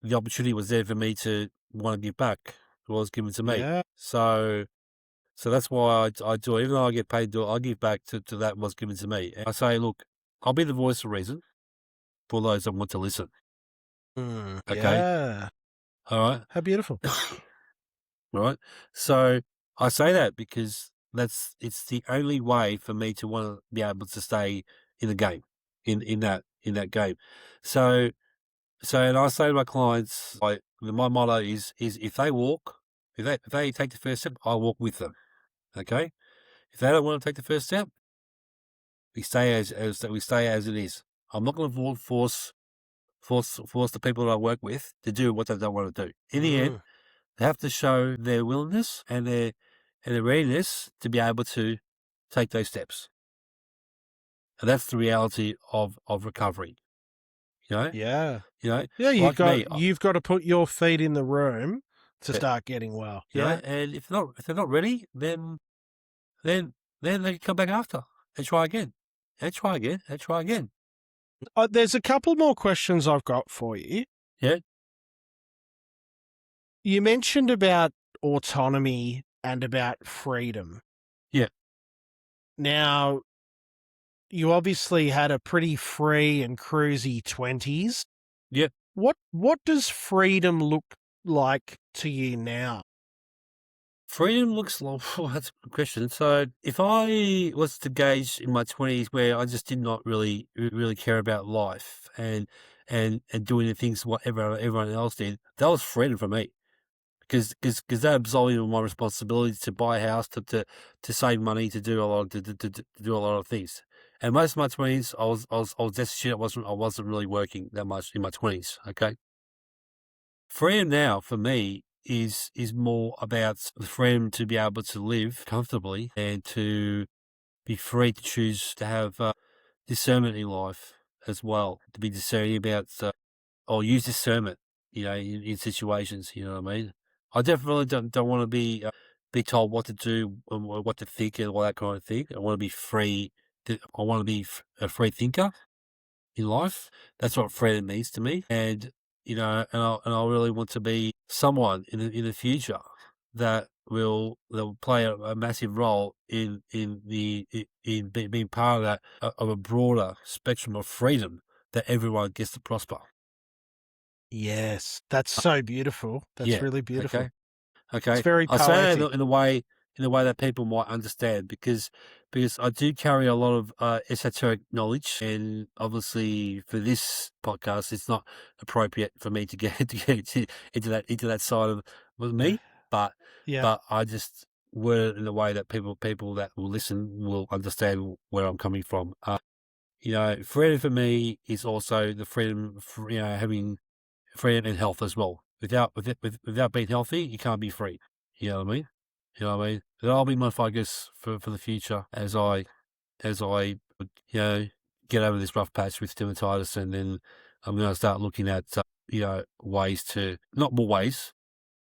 the opportunity was there for me to want to give back. It was given to me. Yeah. So that's why I do it. Even though I get paid to do it, I give back to that was given to me. And I say, look, I'll be the voice of reason for those that want to listen. Okay. Yeah. All right. How beautiful. Right. So I say that because it's the only way for me to want to be able to stay in the game, in that game. So and I say to my clients, my motto is if they if they take the first step, I walk with them. Okay. If they don't want to take the first step, we stay as it is. I'm not going to force the people that I work with to do what they don't want to do. In the end, Mm. they have to show their willingness and their readiness to be able to take those steps. And that's the reality of recovery. You know, Yeah. you know, Yeah, like me, you've got to put your feet in the room to yeah, start getting well. you know, Yeah. and if they're not ready, then they can come back after and try again, and try again, and try again. There's a couple more questions I've got for you. Yeah, You mentioned about autonomy and about freedom. Yeah. Now, you obviously had a pretty free and cruisy 20s. Yep. What does freedom look like to you now? Freedom looks like, oh, that's a good question. So if I was to gauge in my 20s where I just did not really care about life and doing the things whatever everyone else did, that was freedom for me. Because that absolved my responsibility to buy a house, to save money, to do a lot to do a lot of things. And most of my 20s, I was destitute. I wasn't really working that much in my 20s. Okay, freedom now for me is more about the freedom to be able to live comfortably and to be free to choose to have discernment in life as well, to be discerning about or use discernment, in situations. You know what I mean? I definitely don't want to be told what to do and what to think and all that kind of thing. I want to be free. I want to be a free thinker in life. That's what freedom means to me. And I really want to be someone in the future that will play a massive role in being part of that of a broader spectrum of freedom that everyone gets to prosper. Yes, that's so beautiful. That's Yeah. really beautiful. Okay. Okay. It's very I say that poetic. in a way that people might understand because I do carry a lot of esoteric knowledge, and obviously for this podcast, it's not appropriate for me to get into that side of with me, but Yeah. I just word it in a way that people that will listen will understand where I'm coming from. Freedom for me is also the freedom for, having freedom and health as well. Without being healthy, you can't be free. You know what I mean? You know what I mean? That'll be my focus for the future as I get over this rough patch with dermatitis, and then I'm going to start looking at ways to not more ways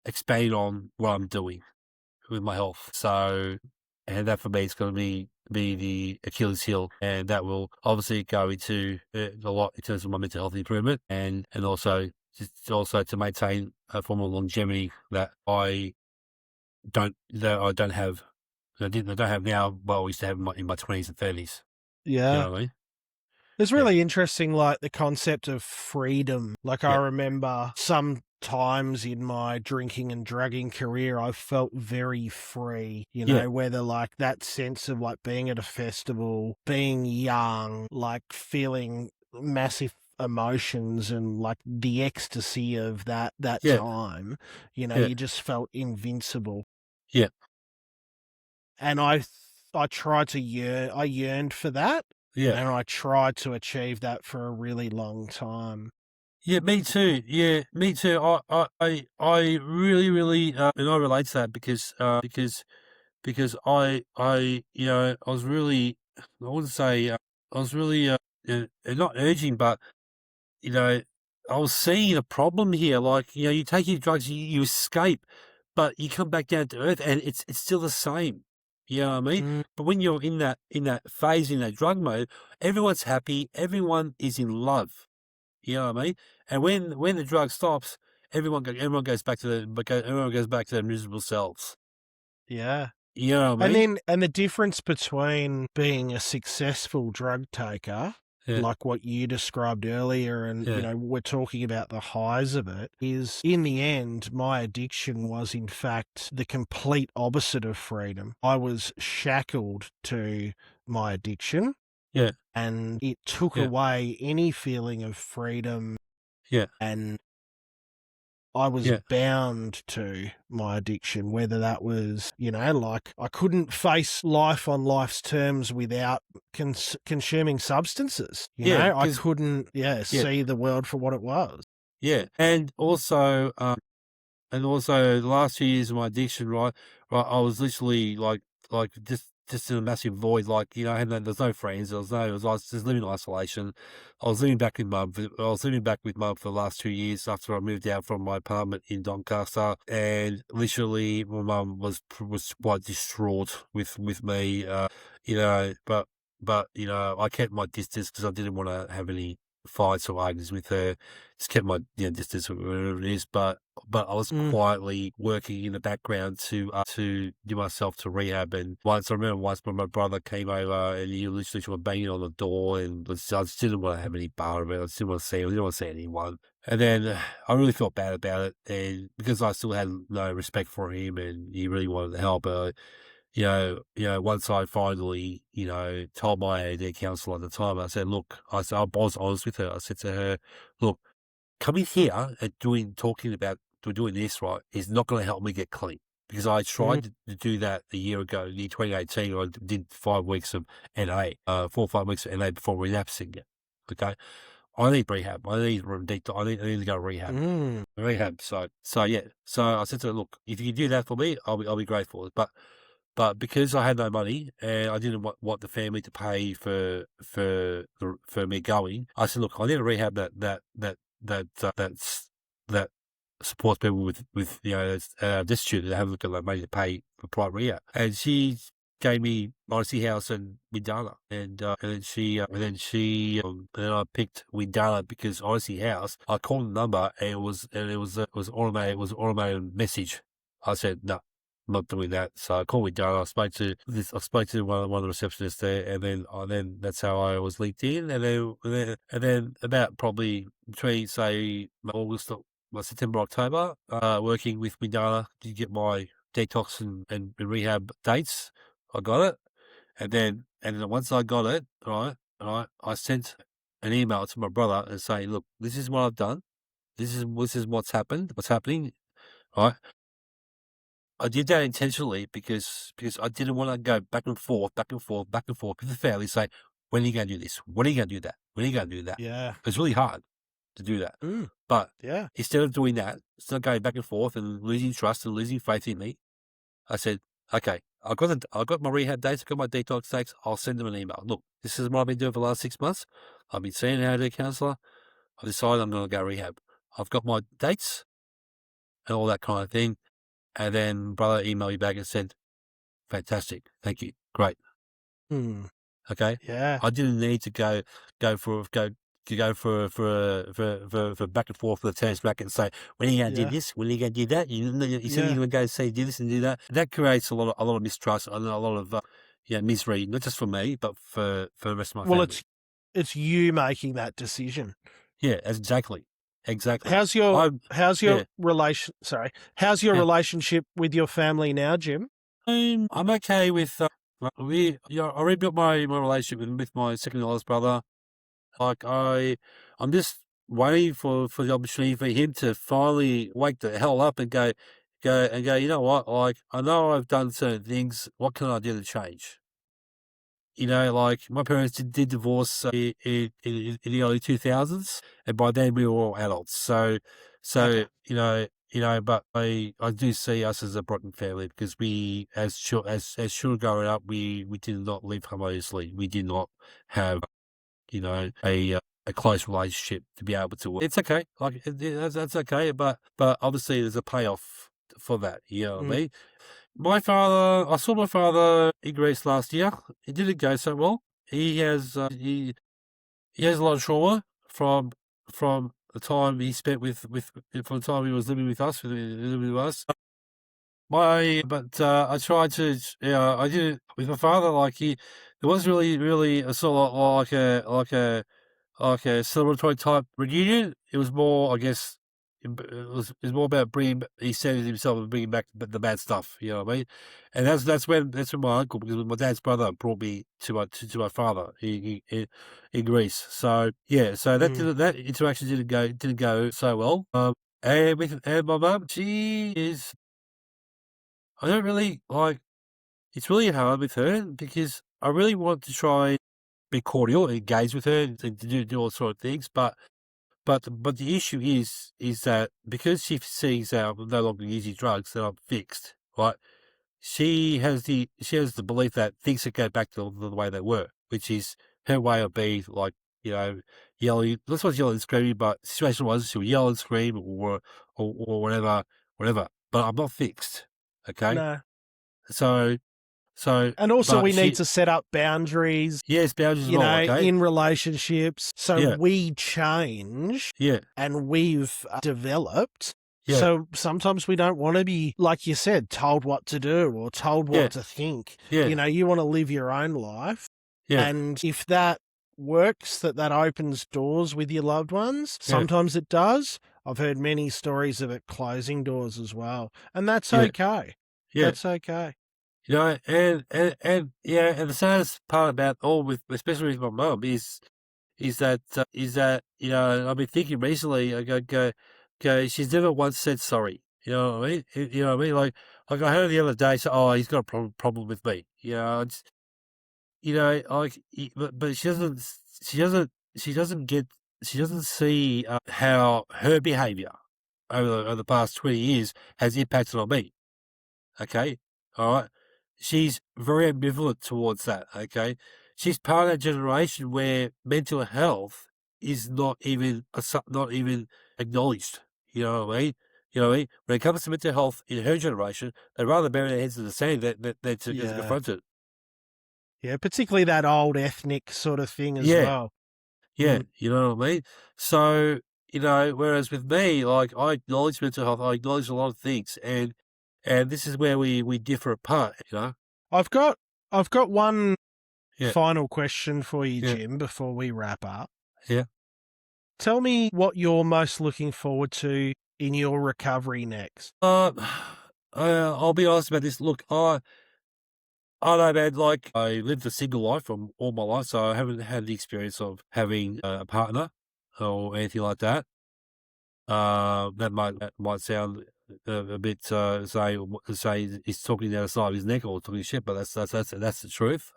expand on what I'm doing with my health. So, and that for me is going to be the Achilles heel, and that will obviously go into a lot in terms of my mental health improvement, and also to maintain a form of longevity that I don't have. I don't have now, but I used to have in my 20s and 30s. You Yeah. know what I mean? It's Yeah. really interesting, like the concept of freedom. Like I Yeah. remember some times in my drinking and drugging career, I felt very free, Yeah. whether like that sense of like being at a festival, being young, like feeling massive emotions and like the ecstasy of that Yeah. time, Yeah. you just felt invincible. Yeah. And I I yearned for that. Yeah. And I tried to achieve that for a really long time. Yeah, me too. Yeah, me too. I really, really, and I relate to that because I was really, I wouldn't say, I was really, not urging, but, you know, I was seeing a problem here. Like, you take your drugs, you escape, but you come back down to earth and it's still the same. You know what I mean? Mm, But when you're in that phase, in that drug mode, everyone's happy, everyone is in love. You know what I mean? And when the drug stops, everyone goes back to their miserable selves. yeah. You know what I mean? And the difference between being a successful drug taker, Yeah, like what you described earlier, and, yeah, we're talking about the highs of it, is in the end, my addiction was in fact the complete opposite of freedom. I was shackled to my addiction, yeah, and it took yeah, away any feeling of freedom, yeah, and I was yeah, bound to my addiction, whether that was, like I couldn't face life on life's terms without consuming substances. yeah. I Because couldn't, yeah, see the world for what it was. yeah, and also the last few years of my addiction, right, I was literally like just in a massive void. Like I had there's no friends. I was just living in isolation. I was living back with mum. I was living back with mum for the last 2 years after I moved out from my apartment in Doncaster, and literally my mum was quite distraught with me. But I kept my distance because I didn't want to have any fights or arguments with her. Just kept my distance, whatever it is. But I was Mm. quietly working in the background to do myself to rehab. And I remember once when my brother came over and he literally was banging on the door, and I just didn't want to have any bar of it. I just didn't want to see him. I didn't want to see anyone. And then I really felt bad about it, and because I still had no respect for him, and he really wanted to help. Once I finally, told my AD counsellor at the time, I said, look, I was honest with her. I said to her, look, coming here and talking about doing this, right, is not going to help me get clean. Because I tried to do that a year ago, in 2018. I did 5 weeks of NA, 4 or 5 weeks of NA before relapsing it. Okay. I need rehab. I need to go to rehab. Rehab. So yeah. So I said to her, look, if you can do that for me, I'll be grateful. But because I had no money and I didn't want the family to pay for me going, I said, look, I need a rehab that supports people with destitute that haven't got no money to pay for private rehab. And she gave me Odyssey House and Windana, and then I picked Windana because Odyssey House. I called the number and it was automated. It was an automated message. I said no. I'm not doing that. So I called Windana. I spoke to one of the receptionists there, and then that's how I was linked in. And then about probably between say September, October, working with Windana to get my detox and rehab dates. I got it, and then once I got it, right, I sent an email to my brother and saying, look, this is what I've done. This is what's happening, right? I did that intentionally because I didn't want to go back and forth with the family, say, when are you going to do this? When are you going to do that? When are you going to do that? Yeah. It's really hard to do that. But Yeah. instead of doing that, instead of going back and forth and losing trust and losing faith in me, I said, okay, I got my rehab dates, I got my detox dates, I'll send them an email. Look, this is what I've been doing for the last 6 months. I've been seeing an AD counsellor. I've decided I'm going to go rehab. I've got my dates and all that kind of thing. And then brother emailed me back and said, fantastic, thank you, great. Okay. Yeah. I didn't need to go for back and forth with the tennis racket and say, when are you going to do this? When are you going to do that? You said you're going to go say do this and do that. That creates a lot of mistrust and a lot of misery, not just for me, but for the rest of my family. Well, it's you making that decision. Yeah, exactly. How's your relationship with your family now, Jim? I'm okay with I rebuilt my relationship with my second oldest brother. Like I'm just waiting for the opportunity for him to finally wake the hell up and go, you know what? Like, I know I've done certain things. What can I do to change? Like my parents did divorce in the early 2000s, and by then we were all adults. So Okay. but I do see us as a broken family because we, as children growing up, we did not live harmoniously. We did not have a close relationship to be able to. It's okay, like that's okay, but obviously there's a payoff for that. You know what I mean? I saw my father in Greece last year. It didn't go so well. He has he has a lot of trauma from the time he spent from the time he was living with us. I tried to, I did it with my father. Like it was really a sort of like a celebratory type reunion. It was more, I guess, it was more about bringing. He said it himself and bringing back the bad stuff. You know what I mean? And that's when my uncle, because my dad's brother brought me to my father in Greece. So yeah, so that interaction didn't go so well. And my mum, she is. I don't really like. It's really hard with her because I really want to try be cordial, engage with her, and do all sort of things. But the issue is that because she sees that I'm no longer using drugs, that I'm fixed, right? She has the belief that things should go back to the way they were, which is her way of being, like, yelling. That's what's yelling and screaming, but the situation was she would yell and scream or whatever. But I'm not fixed, okay? No. So So, And also but we need to set up boundaries, yes, boundaries as you well, know, okay? in relationships. So Yeah. we change Yeah, and we've developed. yeah, So sometimes we don't want to be, like you said, told what to do or told what yeah, to think. yeah, You know, you want to live your own life. yeah, And if that works, that opens doors with your loved ones, yeah, sometimes it does. I've heard many stories of it closing doors as well. And that's yeah, okay. yeah. That's okay. You know, and yeah, and the saddest part about all with, especially with my mum, is that you know, I've been thinking recently. I go. She's never once said sorry. You know what I mean? You know what I mean? Like I heard the other day, so he's got a problem with me. You know, it's, you know, like, but she doesn't, she doesn't, she doesn't get, she doesn't see how her behaviour over the past 20 years has impacted on me. Okay, all right. She's very ambivalent towards that. Okay, she's part of that generation where mental health is not even acknowledged. You know what I mean? You know what I mean? When it comes to mental health in her generation, they rather bury their heads in the sand than to Yeah. confront it. Yeah, particularly that old ethnic sort of thing as Yeah, well. yeah. Mm. You know what I mean? So, you know, whereas with me, like, I acknowledge mental health, I acknowledge a lot of things, and this is where we differ apart. You know? I've got one Yeah, final question for you, yeah, Jim, before we wrap up. yeah. Tell me what you're most looking forward to in your recovery next. I'll be honest about this. Look, I know, man. Like, I lived a single life from all my life, so I haven't had the experience of having a partner or anything like that. That might sound a bit say he's talking down the side of his neck or talking shit, but that's the truth.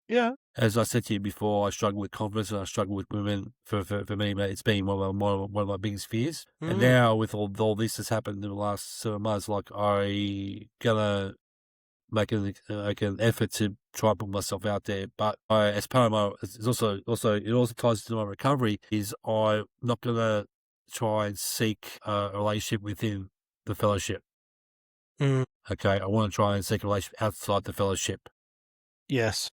Yeah. As I said to you before, I struggle with confidence and I struggle with women. For me, mate, it's been one of my biggest fears. And now with all this that's happened in the last 7 months, like, I gonna make an effort to try and put myself out there. But as part of my, it also ties into my recovery. Is I'm not gonna try and seek a relationship within the fellowship. Mm. Okay, I want to try and seek a relationship outside the fellowship. Yes.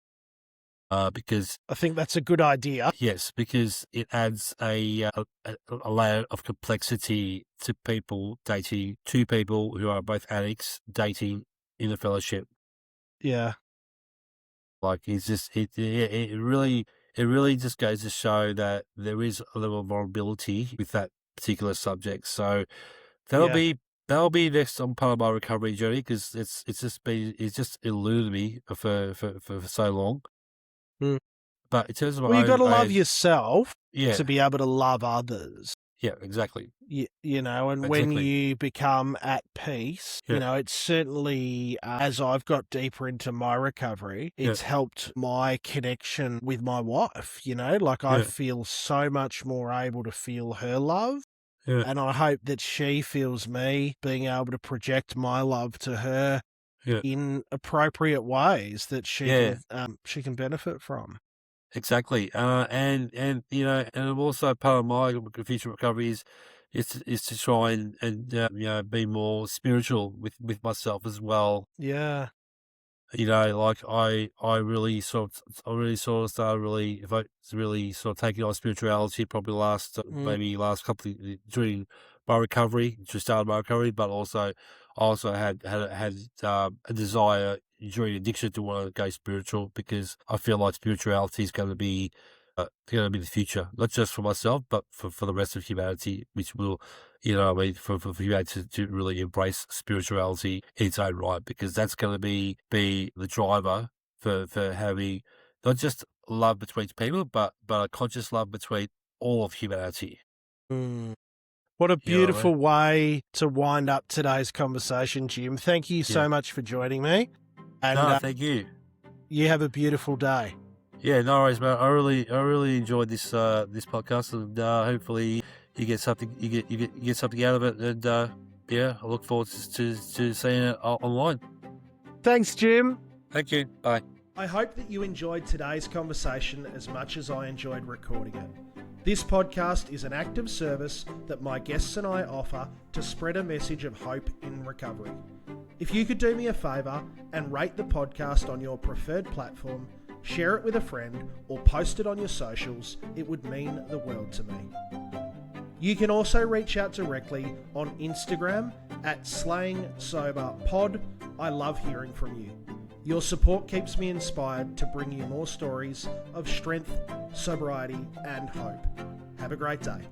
Because I think that's a good idea. yes, because it adds a layer of complexity to people dating, two people who are both addicts dating in a fellowship. Yeah. Like, it's just it really just goes to show that there is a level of vulnerability with that particular subject. So that'll Yeah. be next on part of my recovery journey, because it's just eluded me for so long. Mm. But in terms of my Well, you got to own, love yourself yeah, to be able to love others. yeah, exactly, You know, and when exactly, you become at peace, yeah, you know, it's certainly, as I've got deeper into my recovery, yeah, it's helped my connection with my wife, you know, like I yeah, feel so much more able to feel her love. yeah, And I hope that she feels me being able to project my love to her yeah, in appropriate ways that yeah. she can benefit from. Exactly. And you know, and also part of my future recovery is to try and you know, be more spiritual with myself as well. Yeah. You know, like, I really sort of started really sort of taking on spirituality probably Mm. last couple during my recovery, just started my recovery, but also I also had a desire during addiction to want to go spiritual, because I feel like spirituality is going to be the future, not just for myself, but for the rest of humanity, which will, you know what I mean, for humanity to really embrace spirituality in its own right, because that's going to be the driver for having not just love between people, but a conscious love between all of humanity. Mm. What a You know what I beautiful mean? way to wind up today's conversation, Jim. Thank you Yeah. so much for joining me, and No, thank you. you have a beautiful day. Yeah, no worries, man. I really enjoyed this podcast, and hopefully you get something you get something out of it, and yeah, I look forward to seeing it online. Thanks, Jim. Thank you. Bye. I hope that you enjoyed today's conversation as much as I enjoyed recording it. This podcast is an active service that my guests and I offer to spread a message of hope in recovery. If you could do me a favour and rate the podcast on your preferred platform, share it with a friend, or post it on your socials, it would mean the world to me. You can also reach out directly on Instagram at SlayingSoberPod. I love hearing from you. Your support keeps me inspired to bring you more stories of strength, sobriety, and hope. Have a great day.